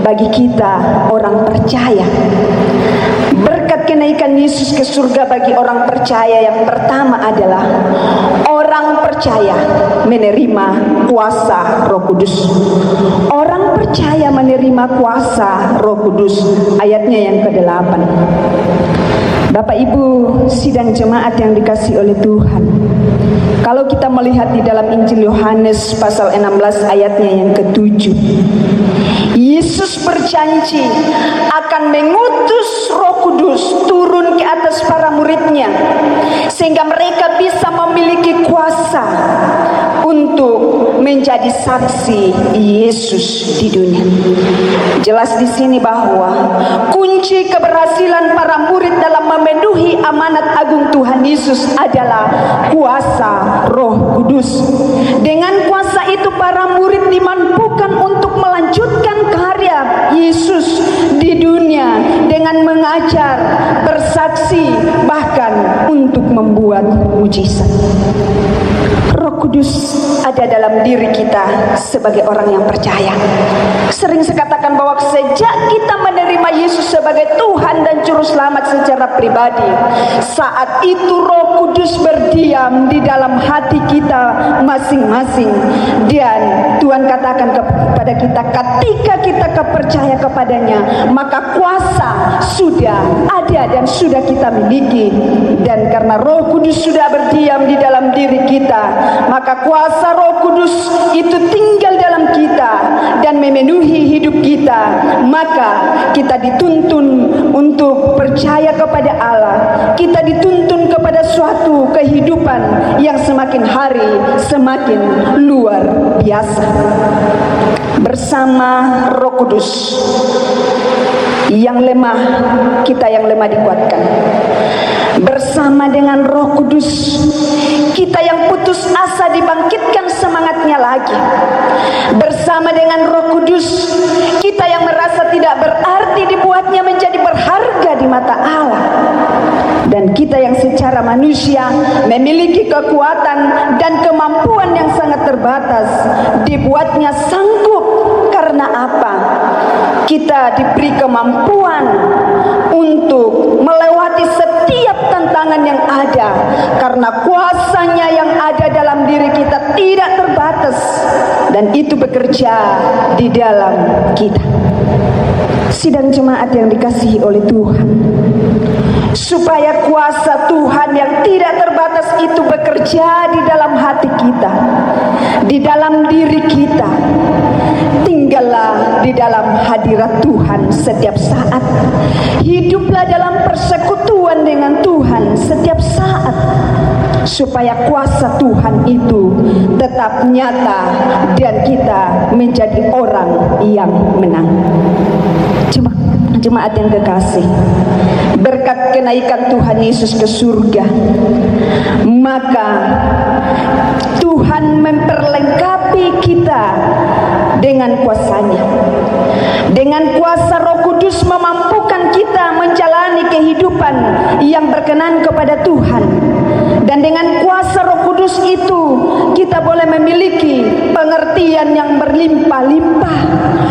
bagi kita orang percaya? Berkat kenaikan Yesus ke surga bagi orang percaya yang pertama adalah orang percaya menerima kuasa Roh Kudus. Orang percaya menerima kuasa Roh Kudus, ayatnya yang ke-8. Bapak Ibu sidang jemaat yang dikasihi oleh Tuhan, kalau kita melihat di dalam Injil Yohanes pasal 16 ayatnya yang ke-7, Yesus berjanji akan mengutus Roh Kudus turun ke atas para muridnya sehingga mereka bisa memiliki kuasa untuk menjadi saksi Yesus di dunia. Jelas di sini bahwa kunci keberhasilan para murid dalam memenuhi amanat agung Tuhan Yesus adalah kuasa Roh Kudus. Dengan kuasa itu para murid dimampukan untuk melanjutkan karya Yesus di dunia dengan mengajar, bersaksi, bahkan untuk membuat mujizat. Roh Kudus ada dalam diri kita sebagai orang yang percaya. Sering saya katakan bahwa sejak kita menerima Yesus sebagai Tuhan dan Juru Selamat secara pribadi, saat itu Roh Kudus berdiam di dalam hati kita masing-masing. Dan Tuhan katakan kepada kita, ketika kita percaya kepadanya, maka kuasa sudah ada dan sudah kita miliki. Dan karena Roh Kudus sudah berdiam di dalam diri kita, maka kuasa Roh Kudus itu tinggal dalam kita dan memenuhi hidup kita. Maka kita dituntun untuk percaya kepada Allah. Kita dituntun kepada suatu kehidupan yang semakin hari semakin luar biasa. Bersama Roh Kudus yang lemah, kita yang lemah dikuatkan. Bersama dengan Roh Kudus, kita yang putus asa dibangkitkan semangatnya lagi. Bersama dengan Roh Kudus, kita yang merasa tidak berarti dibuatnya menjadi berharga di mata Allah. Dan kita yang secara manusia memiliki kekuatan dan kemampuan yang sangat terbatas, dibuatnya sanggup. Karena apa? Kita diberi kemampuan untuk melewati setiap tantangan yang ada, karena kuasanya yang ada dalam diri kita tidak terbatas, dan itu bekerja di dalam kita. Sidang jemaat yang dikasihi oleh Tuhan, supaya kuasa Tuhan yang tidak terbatas itu bekerja di dalam hati kita, di dalam diri kita, tinggallah di dalam hadirat Tuhan setiap saat. Hiduplah dalam persekutuan dengan Tuhan setiap saat, supaya kuasa Tuhan itu tetap nyata dan kita menjadi orang yang menang. Jemaat yang kekasih, berkat kenaikan Tuhan Yesus ke surga, maka Tuhan memperlengkapi kita dengan kuasanya. Dengan kuasa Roh Kudus memampukan kita menjalani kehidupan yang berkenan kepada Tuhan. Dan dengan kuasa Roh Kudus itu kita boleh memiliki pengertian yang berlimpah-limpah,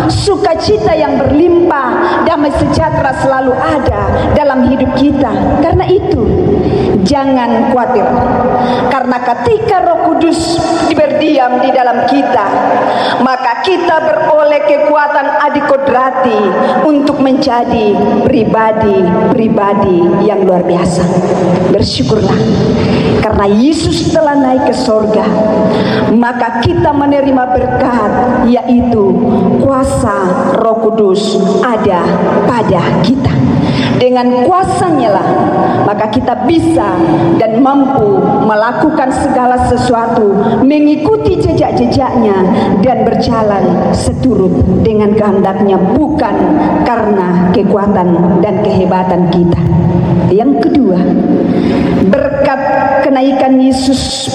sukacita yang berlimpah, damai sejahtera selalu ada dalam hidup kita. Karena itu jangan khawatir, karena ketika Roh Kudus berdiam di dalam kita, maka kita beroleh kekuatan adikodrati untuk menjadi pribadi yang luar biasa. Bersyukurlah, karena Yesus telah naik ke sorga, maka kita menerima berkat, yaitu kuasa Roh Kudus ada pada kita. Dengan kuasanya lah, maka kita bisa dan mampu melakukan segala sesuatu, mengikuti jejak-jejaknya, dan berjalan seturut dengan kehendaknya, bukan karena kekuatan dan kehebatan kita. Yang kedua, berkat kenaikan Yesus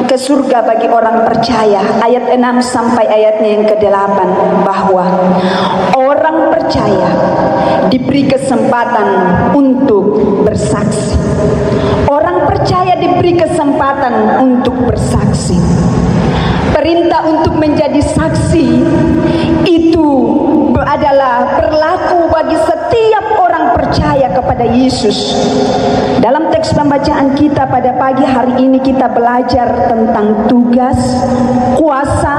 ke surga bagi orang percaya, ayat 6 sampai ayatnya yang ke-8, bahwa orang percaya diberi kesempatan untuk bersaksi. Orang percaya diberi kesempatan untuk bersaksi. Perintah untuk menjadi saksi itu adalah berlaku bagi setiap orang percaya kepada Yesus. Dalam teks pembacaan kita pada pagi hari ini, kita belajar tentang tugas, kuasa,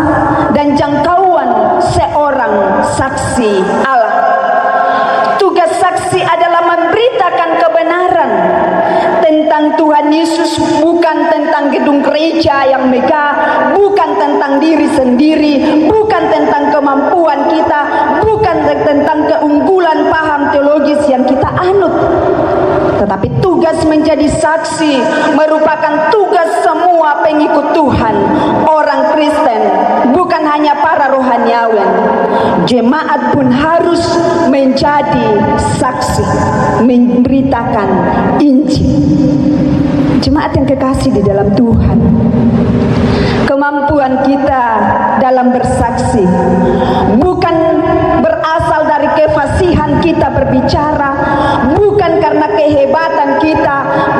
dan jangkauan seorang saksi Allah. Tugas saksi adalah memberitakan kebenaran tentang Tuhan Yesus, bukan tentang gedung gereja yang megah, bukan tentang diri sendiri, bukan tentang kemampuan kita, bukan tentang keunggulan paham teologis yang kita anut. Tetapi tugas menjadi saksi merupakan tugas semua pengikut Tuhan, orang Kristen, bukan hanya para rohaniawan. Jemaat pun harus menjadi saksi, memberitakan Injil. Jemaat yang kekasih di dalam Tuhan, kemampuan kita dalam bersaksi bukan berasal dari kefasihan kita berbicara, bukan karena kehebatan kita,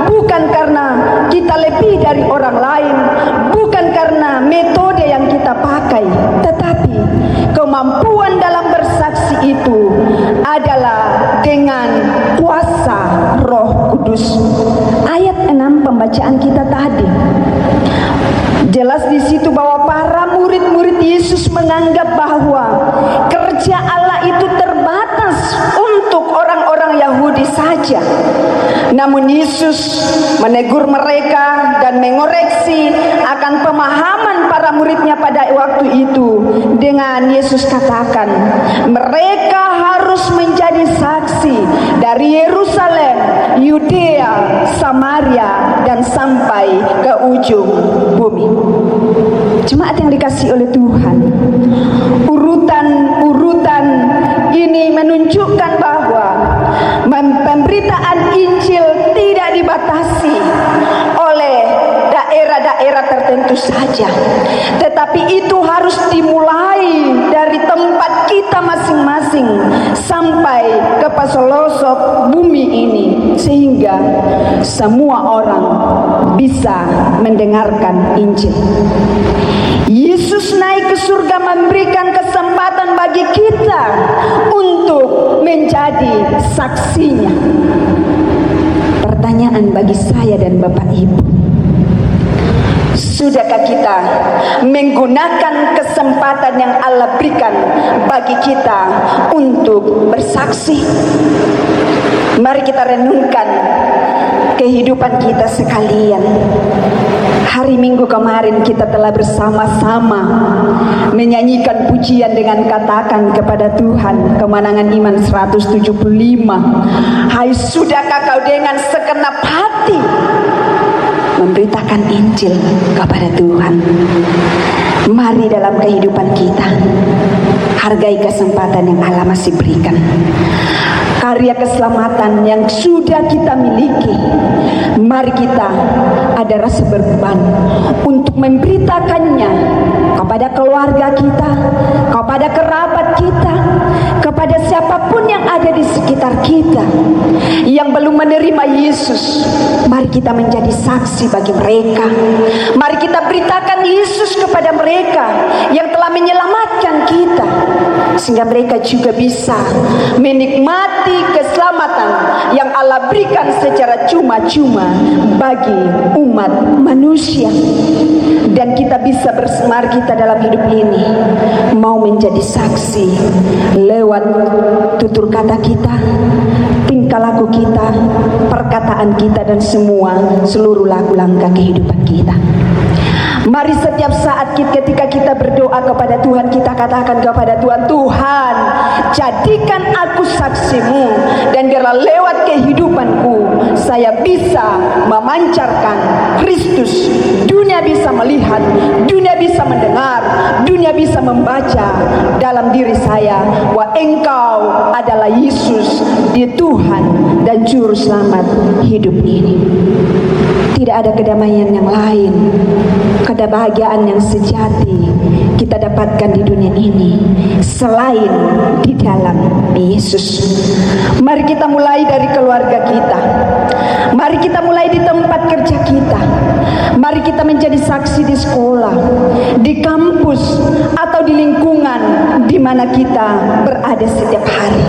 bukan karena kita lebih dari orang lain, bukan karena metode yang kita pakai, tetapi kemampuan dalam bersaksi itu adalah dengan kuasa Roh Kudus. Ayat 6 pembacaan kita tadi jelas di situ bahwa para murid-murid Yesus menganggap bahwa kerja Allah itu terbatas untuk orang-orang Yahudi saja. Namun Yesus menegur mereka dan mengoreksi akan pemahaman para muridnya pada waktu itu. Dengan Yesus katakan, mereka harus menjadi saksi dari Yerusalem, Yudea, Samaria, dan sampai ke ujung bumi. Jemaat yang dikasihi oleh Tuhan, urutan ini menunjukkan kita masing-masing sampai ke pelosok bumi ini, sehingga semua orang bisa mendengarkan Injil. Yesus naik ke surga memberikan kesempatan bagi kita untuk menjadi saksinya. Pertanyaan bagi saya dan Bapak Ibu, sudahkah kita menggunakan kesempatan yang Allah berikan bagi kita untuk bersaksi? Mari kita renungkan kehidupan kita sekalian. Hari Minggu kemarin kita telah bersama-sama menyanyikan pujian dengan katakan kepada Tuhan, Kemenangan Iman 175. Hai, sudahkah kau dengan segenap hati memberitakan Injil kepada Tuhan? Mari dalam kehidupan kita hargai kesempatan yang Allah masih berikan. Karya keselamatan yang sudah kita miliki, mari kita ada rasa berbeban untuk memberitakannya kepada keluarga kita, kepada kerabat kita, kepada siapapun yang ada di sekitar kita yang belum menerima Yesus. Mari kita menjadi saksi bagi mereka. Mari kita beritakan Yesus kepada mereka yang telah menyelamatkan kita, sehingga mereka juga bisa menikmati keselamatan yang Allah berikan secara cuma-cuma bagi umat manusia. Dan kita bisa bersemar kita dalam hidup ini mau menjadi saksi lewat tutur kata kita, tingkah laku kita, perkataan kita, dan seluruh laku langkah kehidupan kita. Mari setiap saat ketika kita berdoa kepada Tuhan, kita katakan kepada Tuhan, Tuhan, jadikan aku saksimu, dan biarlah lewat kehidupanku saya bisa memancarkan Kristus. Dunia bisa melihat, dunia bisa mendengar, dunia bisa membaca dalam diri saya bahwa Engkau adalah Yesus, Dia Tuhan dan Juru Selamat hidup ini. Tidak ada kedamaian yang lain, kebahagiaan yang sejati kita dapatkan di dunia ini selain di dalam Yesus. Mari kita mulai dari keluarga kita. Mari kita mulai di tempat kerja kita. Mari kita menjadi saksi di sekolah, di kampus, atau di lingkungan di mana kita berada setiap hari.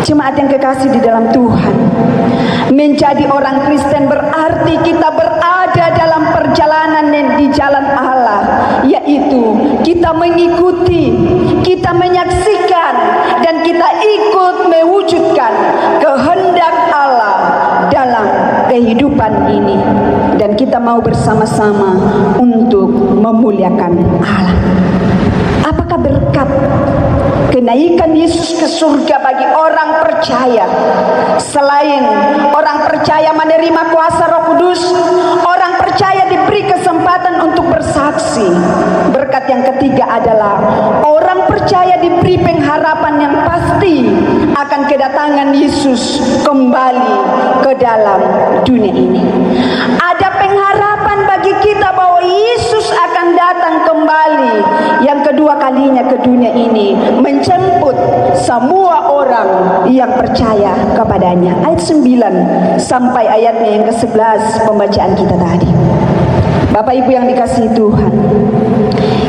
Jemaat yang kekasih di dalam Tuhan, menjadi orang Kristen berarti kita berada dalam perjalanan di jalan Allah, yaitu kita mengikuti, kita menyaksikan, dan kita ikut mewujudkan kehendak Allah dalam kehidupan ini. Dan kita mau bersama-sama untuk memuliakan Allah. Apakah berkat kenaikan Yesus ke surga bagi orang percaya, selain orang percaya menerima kuasa Roh Kudus, orang percaya diberi kesempatan untuk bersaksi. Berkat yang ketiga adalah orang percaya diberi pengharapan yang pasti akan kedatangan Yesus kembali ke dalam dunia ini. Ada pengharapan bagi kita bahwa Yesus akan datang kembali yang kedua kalinya ke dunia ini, menjemput semua orang yang percaya kepadanya. Ayat 9 sampai ayatnya yang ke-11 pembacaan kita tadi. Bapak Ibu yang dikasihi Tuhan,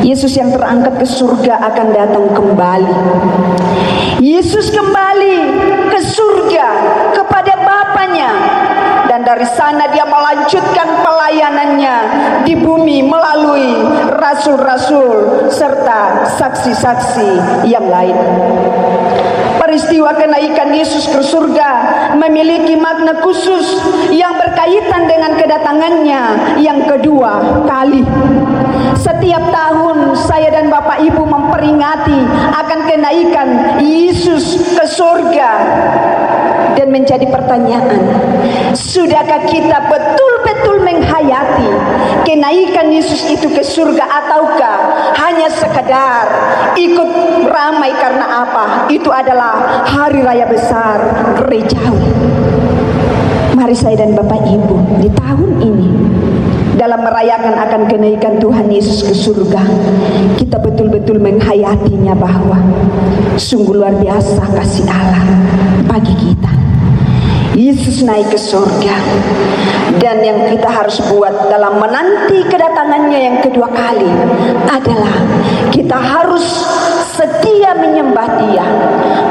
Yesus yang terangkat ke surga akan datang kembali. Yesus kembali ke surga kepada Bapanya, dan dari sana dia melanjutkan pelayanannya di bumi melalui rasul-rasul serta saksi-saksi yang lain. Peristiwa kenaikan Yesus ke surga memiliki makna khusus yang berkaitan dengan kedatangannya yang kedua kali. Setiap tahun saya dan Bapak Ibu memperingati akan kenaikan Yesus ke surga. Dan menjadi pertanyaan, sudahkah kita betul-betul menghayati kenaikan Yesus itu ke surga, ataukah hanya sekedar ikut ramai karena apa? Itu adalah hari raya besar gerejawi. Mari saya dan Bapak Ibu di tahun ini dalam merayakan akan kenaikan Tuhan Yesus ke surga, kita betul-betul menghayatinya bahwa sungguh luar biasa kasih Allah bagi kita. Yesus naik ke surga, dan yang kita harus buat dalam menanti kedatangannya yang kedua kali adalah kita harus setia menyembah Dia,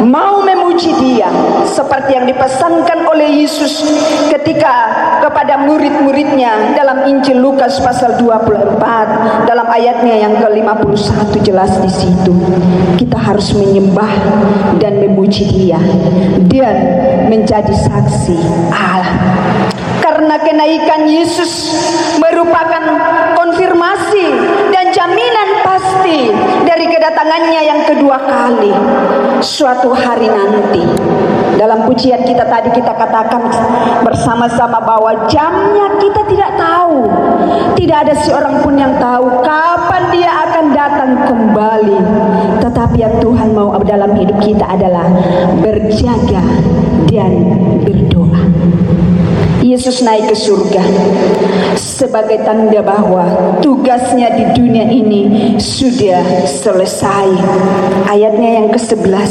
mau memuji Dia, seperti yang dipesankan oleh Yesus ketika kepada murid-muridnya dalam Injil Lukas pasal 24 dalam ayatnya yang ke-51 jelas di situ. Kita harus menyembah dan memuji Dia dan menjadi saksi Allah. Karena kenaikan Yesus merupakan konfirmasi dan jaminan pasti dari kedatangannya yang kedua kali suatu hari nanti. Dalam pujian kita tadi kita katakan bersama-sama bahwa jamnya kita tidak tahu. Tidak ada seorang pun yang tahu kapan Dia akan datang kembali. Tetapi yang Tuhan mau dalam hidup kita adalah berjaga dan berdoa. Yesus naik ke surga sebagai tanda bahwa tugasnya di dunia ini sudah selesai. Ayatnya yang ke-11,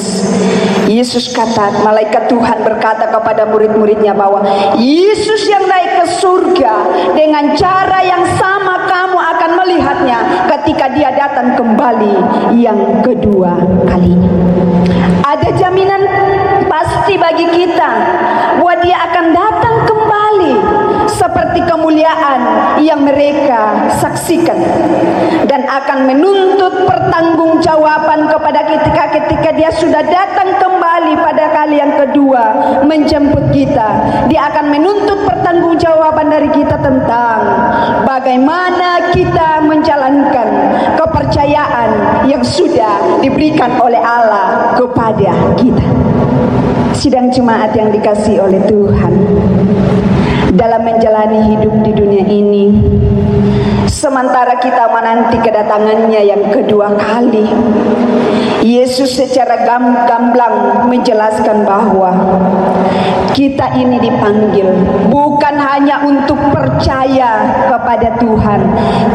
Yesus kata, malaikat Tuhan berkata kepada murid-muridnya bahwa Yesus yang naik ke surga dengan cara yang sama kamu akan melihatnya ketika Dia datang kembali yang kedua kalinya. Ada jaminan pasti bagi kita bahwa Dia akan datang kembali seperti kemuliaan yang mereka saksikan, dan akan menuntut pertanggungjawaban kepada kita ketika Dia sudah datang kembali pada kali yang kedua menjemput kita. Dia akan menuntut pertanggungjawaban dari kita tentang bagaimana kita menjalankan kepercayaan yang sudah diberikan oleh Allah kepada kita. Sidang jemaat yang dikasihi oleh Tuhan, dalam menjalani hidup di dunia ini, sementara kita menanti kedatangannya yang kedua kali, Yesus secara gamblang menjelaskan bahwa kita ini dipanggil bukan hanya untuk percaya kepada Tuhan,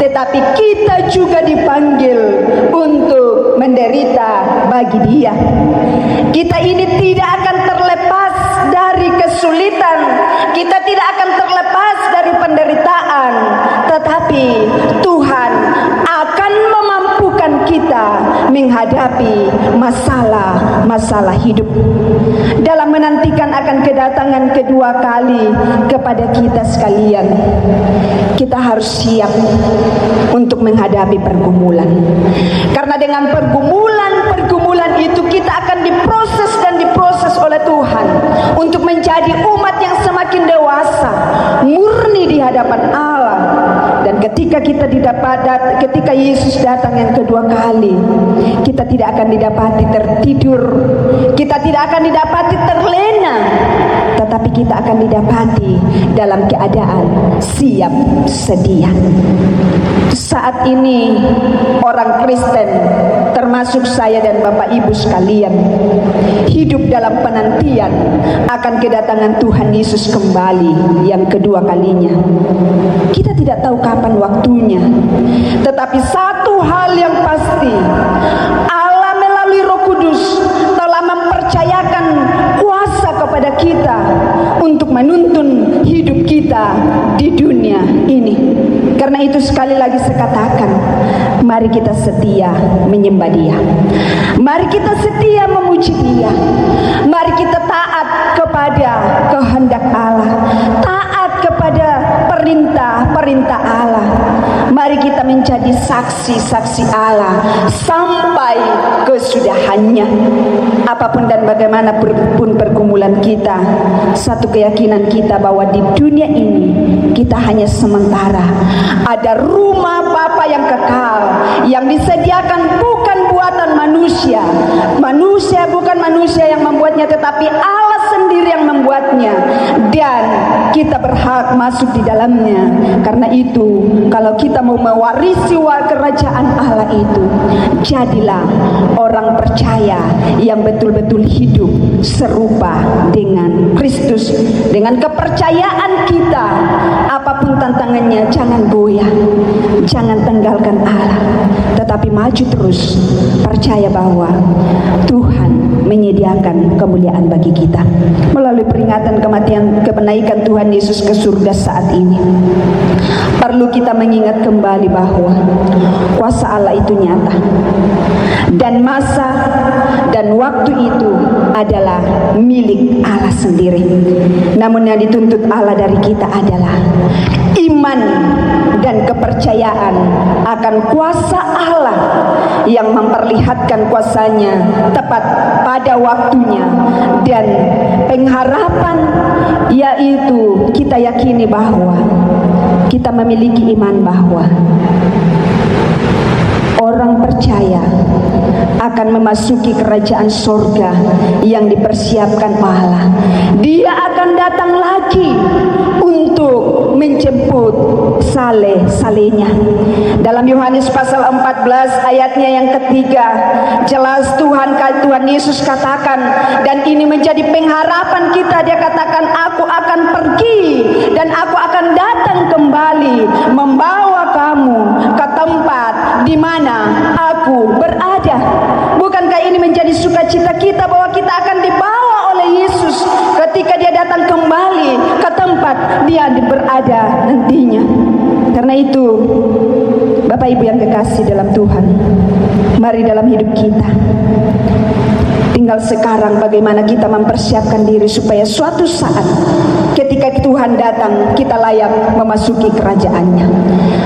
tetapi kita juga dipanggil untuk menderita bagi Dia. Kita ini tidak akan terlepas dari kesulitan, kita tidak akan terlepas dari penderitaan, tetapi Tuhan akan memampukan kita menghadapi masalah-masalah hidup. Dalam menantikan akan kedatangan kedua kali kepada kita sekalian, kita harus siap untuk menghadapi pergumulan. Karena dengan pergumulan itu kita akan diproses dan diproses oleh Tuhan untuk menjadi umat yang semakin dewasa, murni di hadapan Allah. Dan ketika ketika Yesus datang yang kedua kali, kita tidak akan didapati tertidur, kita tidak akan didapati terlena, tetapi kita akan didapati dalam keadaan siap sedia. Saat ini orang Kristen, termasuk saya dan Bapak Ibu sekalian, hidup dalam penantian akan kedatangan Tuhan Yesus kembali yang kedua kalinya. Kita tidak tahu kapan waktunya, tetapi satu hal yang pasti, Allah melalui Roh Kudus telah mempercayakan kuasa kepada kita untuk menuntun hidup kita di dunia ini. Karena itu sekali lagi saya katakan, mari kita setia menyembah Dia, mari kita setia memuji Dia, mari kita taat kepada kehendak Allah, taat kepada perintah-perintah Allah. Mari kita menjadi saksi-saksi Allah sampai kesudahannya. Apapun dan bagaimanapun pergumulan kita, satu keyakinan kita bahwa di dunia ini kita hanya sementara. Ada rumah Bapa yang kekal yang disediakan bukan buatan manusia. Manusia bukan manusia yang membuatnya, tetapi Allah sendiri yang membuatnya, dan kita berhak masuk di dalamnya. Karena itu, kalau kita mau mewarisi kerajaan Allah itu, jadilah orang percaya yang betul-betul hidup serupa dengan Kristus. Dengan kepercayaan kita, apapun tantangannya, jangan goyah, jangan tinggalkan Allah, tetapi maju terus, percaya bahwa Tuhan menyediakan kemuliaan bagi kita melalui peringatan kematian kenaikan Tuhan Yesus ke surga saat ini. Perlu kita mengingat kembali bahwa kuasa Allah itu nyata, dan masa dan waktu itu adalah milik Allah sendiri. Namun yang dituntut Allah dari kita adalah iman dan kepercayaan akan kuasa Allah yang memperlihatkan kuasanya tepat pada waktunya, dan pengharapan yaitu kita yakini bahwa kita memiliki iman bahwa orang percaya akan memasuki kerajaan surga yang dipersiapkan Allah. Dia akan datang lagi untuk menjemput saleh-salehnya. Dalam Yohanes pasal 14 ayatnya yang ketiga, jelas Tuhan Yesus katakan, dan ini menjadi pengharapan kita. Dia katakan, aku akan pergi dan aku akan datang kembali membawa kamu ke tempat di mana aku berada. Bukankah ini menjadi sukacita kita bahwa kita akan dibawa oleh Yesus ketika dia datang kembali ke tempat dia berada nantinya. Karena itu, Bapak Ibu yang kekasih dalam Tuhan, mari dalam hidup kita, tinggal sekarang bagaimana kita mempersiapkan diri supaya suatu saat ketika Tuhan datang, kita layak memasuki kerajaannya.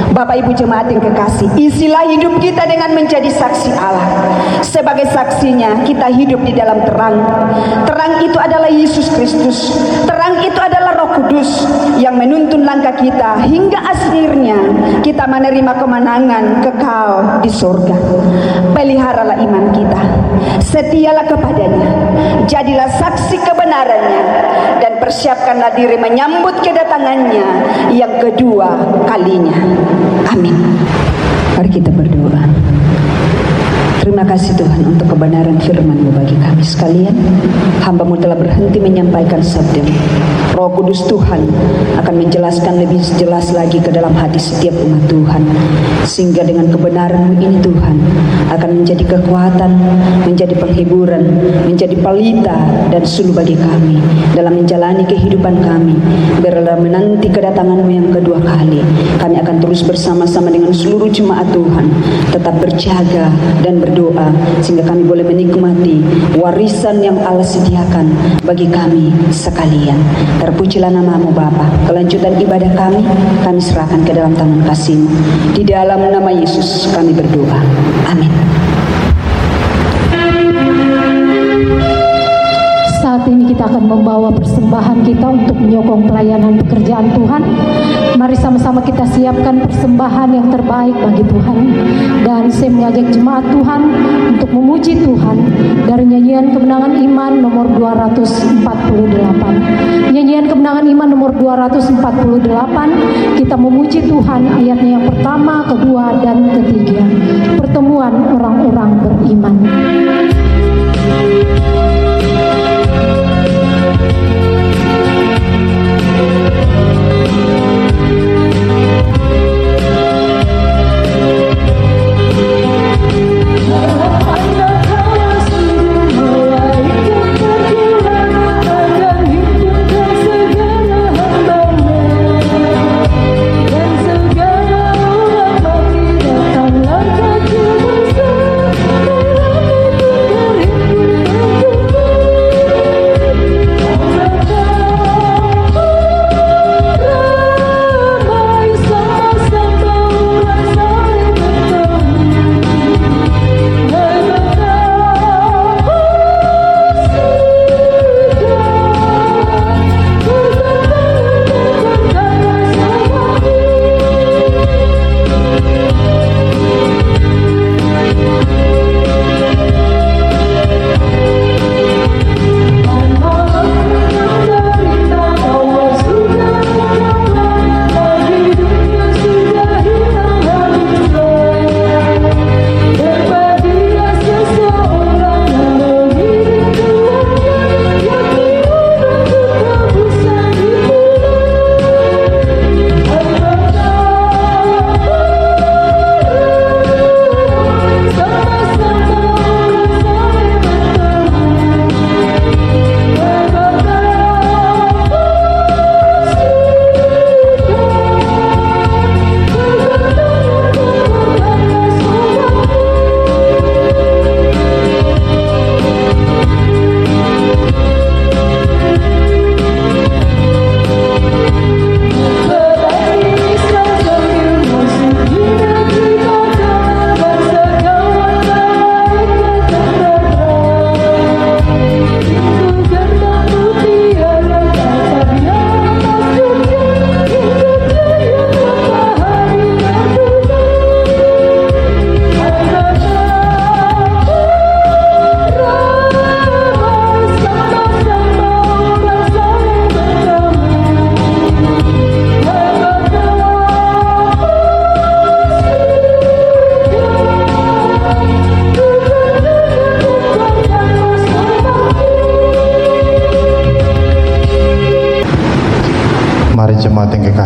Bapak Ibu jemaat yang kekasih, isilah hidup kita dengan menjadi saksi Allah. Sebagai saksinya, kita hidup di dalam terang. Terang itu adalah Yesus Kristus. Terang itu adalah Roh Kudus yang menuntun langkah kita hingga akhirnya kita menerima kemenangan kekal di surga. Peliharalah iman kita, setialah kepadanya, jadilah saksi kebenarannya, dan persiapkanlah diri menyambut kedatangannya yang kedua kalinya. Amin. Mari kita berdoa. Terima kasih Tuhan untuk kebenaran firman-Mu bagi kami sekalian. Hamba-Mu telah berhenti menyampaikan sabda-Mu. Roh Kudus Tuhan akan menjelaskan lebih jelas lagi ke dalam hati setiap umat Tuhan, sehingga dengan kebenaran-Mu ini Tuhan akan menjadi kekuatan, menjadi penghiburan, menjadi pelita dan suluh bagi kami dalam menjalani kehidupan kami. Biarlah menanti kedatangan-Mu yang kedua kali, kami akan terus bersama-sama dengan seluruh jemaat Tuhan tetap berjaga dan berdoa, sehingga kami boleh menikmati warisan yang Allah sediakan bagi kami sekalian. Terpujilah nama-Mu Bapa. Kelanjutan ibadah kami serahkan ke dalam tangan kasih-Mu. Di dalam nama Yesus kami berdoa. Amin. Saat ini kita akan membawa persembahan kita untuk menyokong pelayanan pekerjaan Tuhan. Mari sama-sama kita siapkan persembahan yang terbaik bagi Tuhan. Dan saya mengajak jemaat Tuhan untuk memuji Tuhan dari nyanyian kemenangan iman nomor 248. Nyanyian kemenangan iman nomor 248, kita memuji Tuhan ayatnya yang pertama, kedua, dan ketiga. Pertemuan orang-orang beriman. Datanglah kaki besar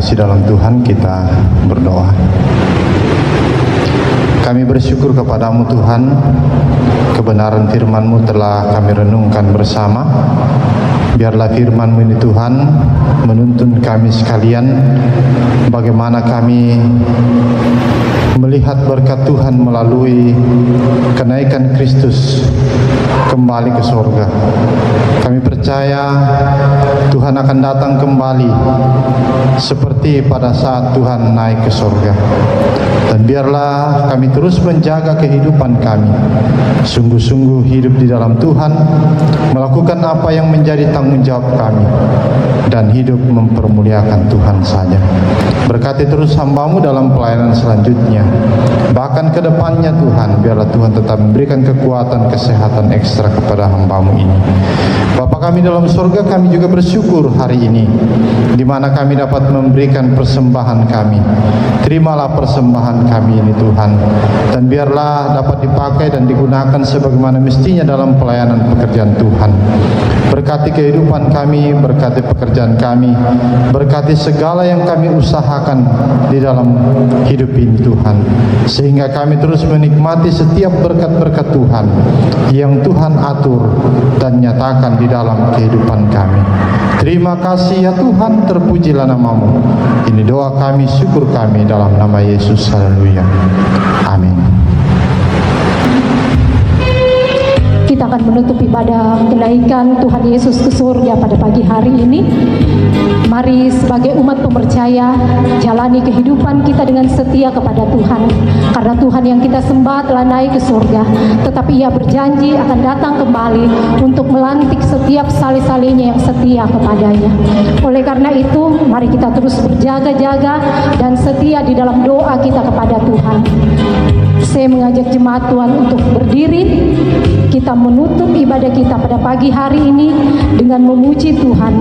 kasih dalam Tuhan, kita berdoa. Kami bersyukur kepadamu Tuhan, kebenaran firman-Mu telah kami renungkan bersama. Biarlah firman-Mu ini Tuhan menuntun kami sekalian bagaimana kami melihat berkat Tuhan melalui kenaikan Kristus kembali ke sorga. Kami percaya Tuhan akan datang kembali seperti pada saat Tuhan naik ke sorga. Dan biarlah kami terus menjaga kehidupan kami, sungguh-sungguh hidup di dalam Tuhan, melakukan apa yang menjadi tanggung jawab kami, dan hidup mempermuliakan Tuhan saja. Berkati terus hamba-Mu dalam pelayanan selanjutnya, bahkan ke depannya Tuhan, biarlah Tuhan tetap memberikan kekuatan, kesehatan ekstra kepada hamba-Mu ini. Bapa kami dalam surga, kami juga bersyukur hari ini, di mana kami dapat memberikan persembahan kami. Terimalah persembahan kami ini Tuhan, dan biarlah dapat dipakai dan digunakan sebagaimana mestinya dalam pelayanan pekerjaan Tuhan. Berkati kehidupan kami, berkati pekerjaan kami, berkati segala yang kami usahakan di dalam hidup ini Tuhan, sehingga kami terus menikmati setiap berkat-berkat Tuhan yang Tuhan atur dan nyatakan di dalam kehidupan kami. Terima kasih ya Tuhan, terpujilah nama-Mu. Ini doa kami, syukur kami dalam nama Yesus. Haleluya. Amin. Kita akan menutup ibadah kenaikan Tuhan Yesus ke surga pada pagi hari ini. Mari sebagai umat pemercaya jalani kehidupan kita dengan setia kepada Tuhan. Karena Tuhan yang kita sembah telah naik ke surga, tetapi Ia berjanji akan datang kembali untuk melantik setiap sali-salinya yang setia kepadanya. Oleh karena itu, mari kita terus berjaga-jaga dan setia di dalam doa kita kepada Tuhan. Saya mengajak jemaat Tuhan untuk berdiri. Kita menutup ibadah kita pada pagi hari ini dengan memuji Tuhan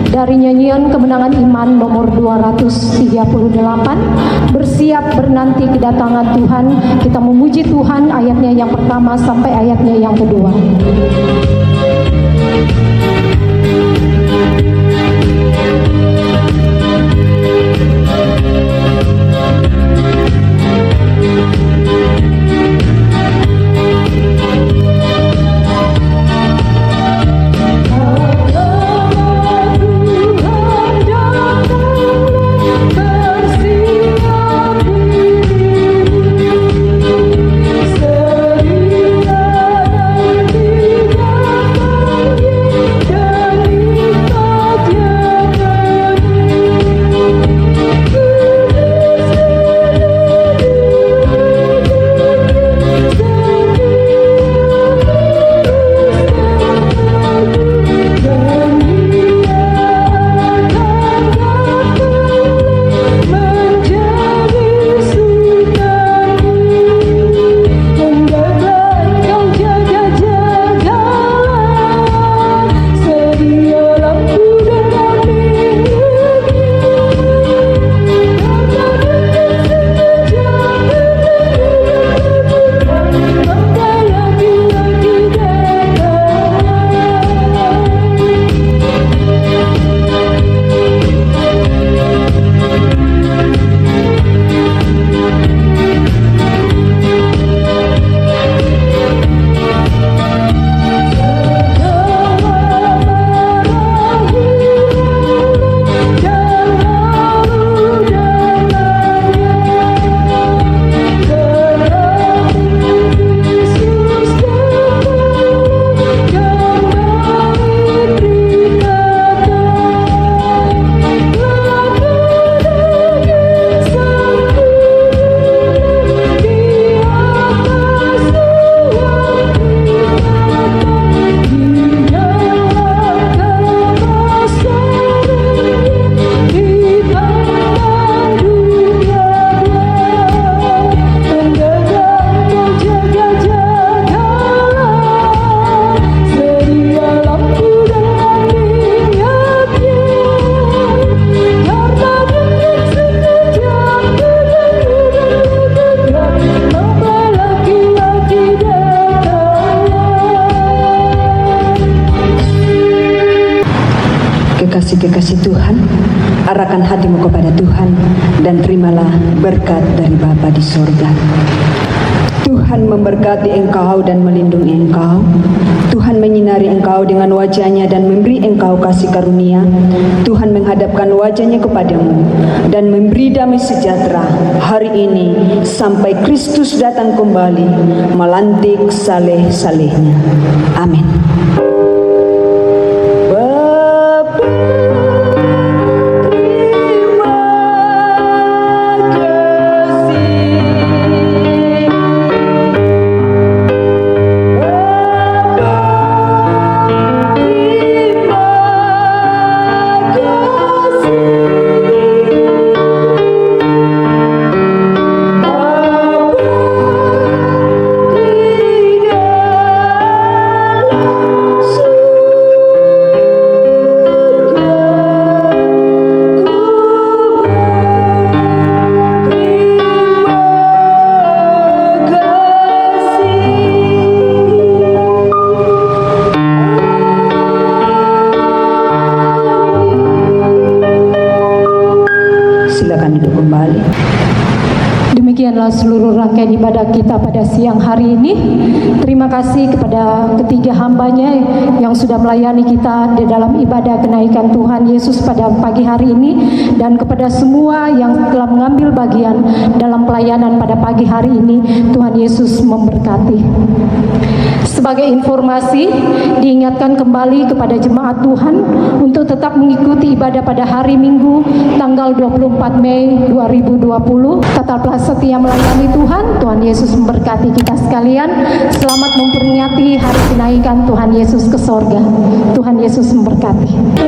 dari nyanyian Kemenangan Iman nomor 238, bersiap bernanti kedatangan Tuhan. Kita memuji Tuhan ayatnya yang pertama sampai ayatnya yang kedua. Serina dan tidak kekasih Tuhan, arahkan hatimu kepada Tuhan dan terimalah berkat dari Bapa di sorga. Tuhan memberkati engkau dan melindungi engkau. Tuhan menyinari engkau dengan wajah-Nya dan memberi engkau kasih karunia. Tuhan menghadapkan wajah-Nya kepadamu dan memberi damai sejahtera hari ini sampai Kristus datang kembali melantik saleh-salehnya. Amin. Silakan duduk kembali. Demikianlah seluruh rangkaian ibadah kita pada siang hari ini. Terima kasih kepada ketiga hamba-Nya yang sudah melayani kita di dalam ibadah kenaikan Tuhan Yesus pada pagi hari ini, dan kepada semua yang telah mengambil bagian dalam pelayanan pada pagi hari ini. Tuhan Yesus memberkati. Sebagai informasi, diingatkan kembali kepada jemaat Tuhan untuk tetap mengikuti ibadah pada hari Minggu tanggal 24 Mei 2020. Tetaplah setia melayani Tuhan. Tuhan Yesus memberkati kita sekalian. Selamat memperingati hari kenaikan Tuhan Yesus ke sorga. Tuhan Yesus memberkati.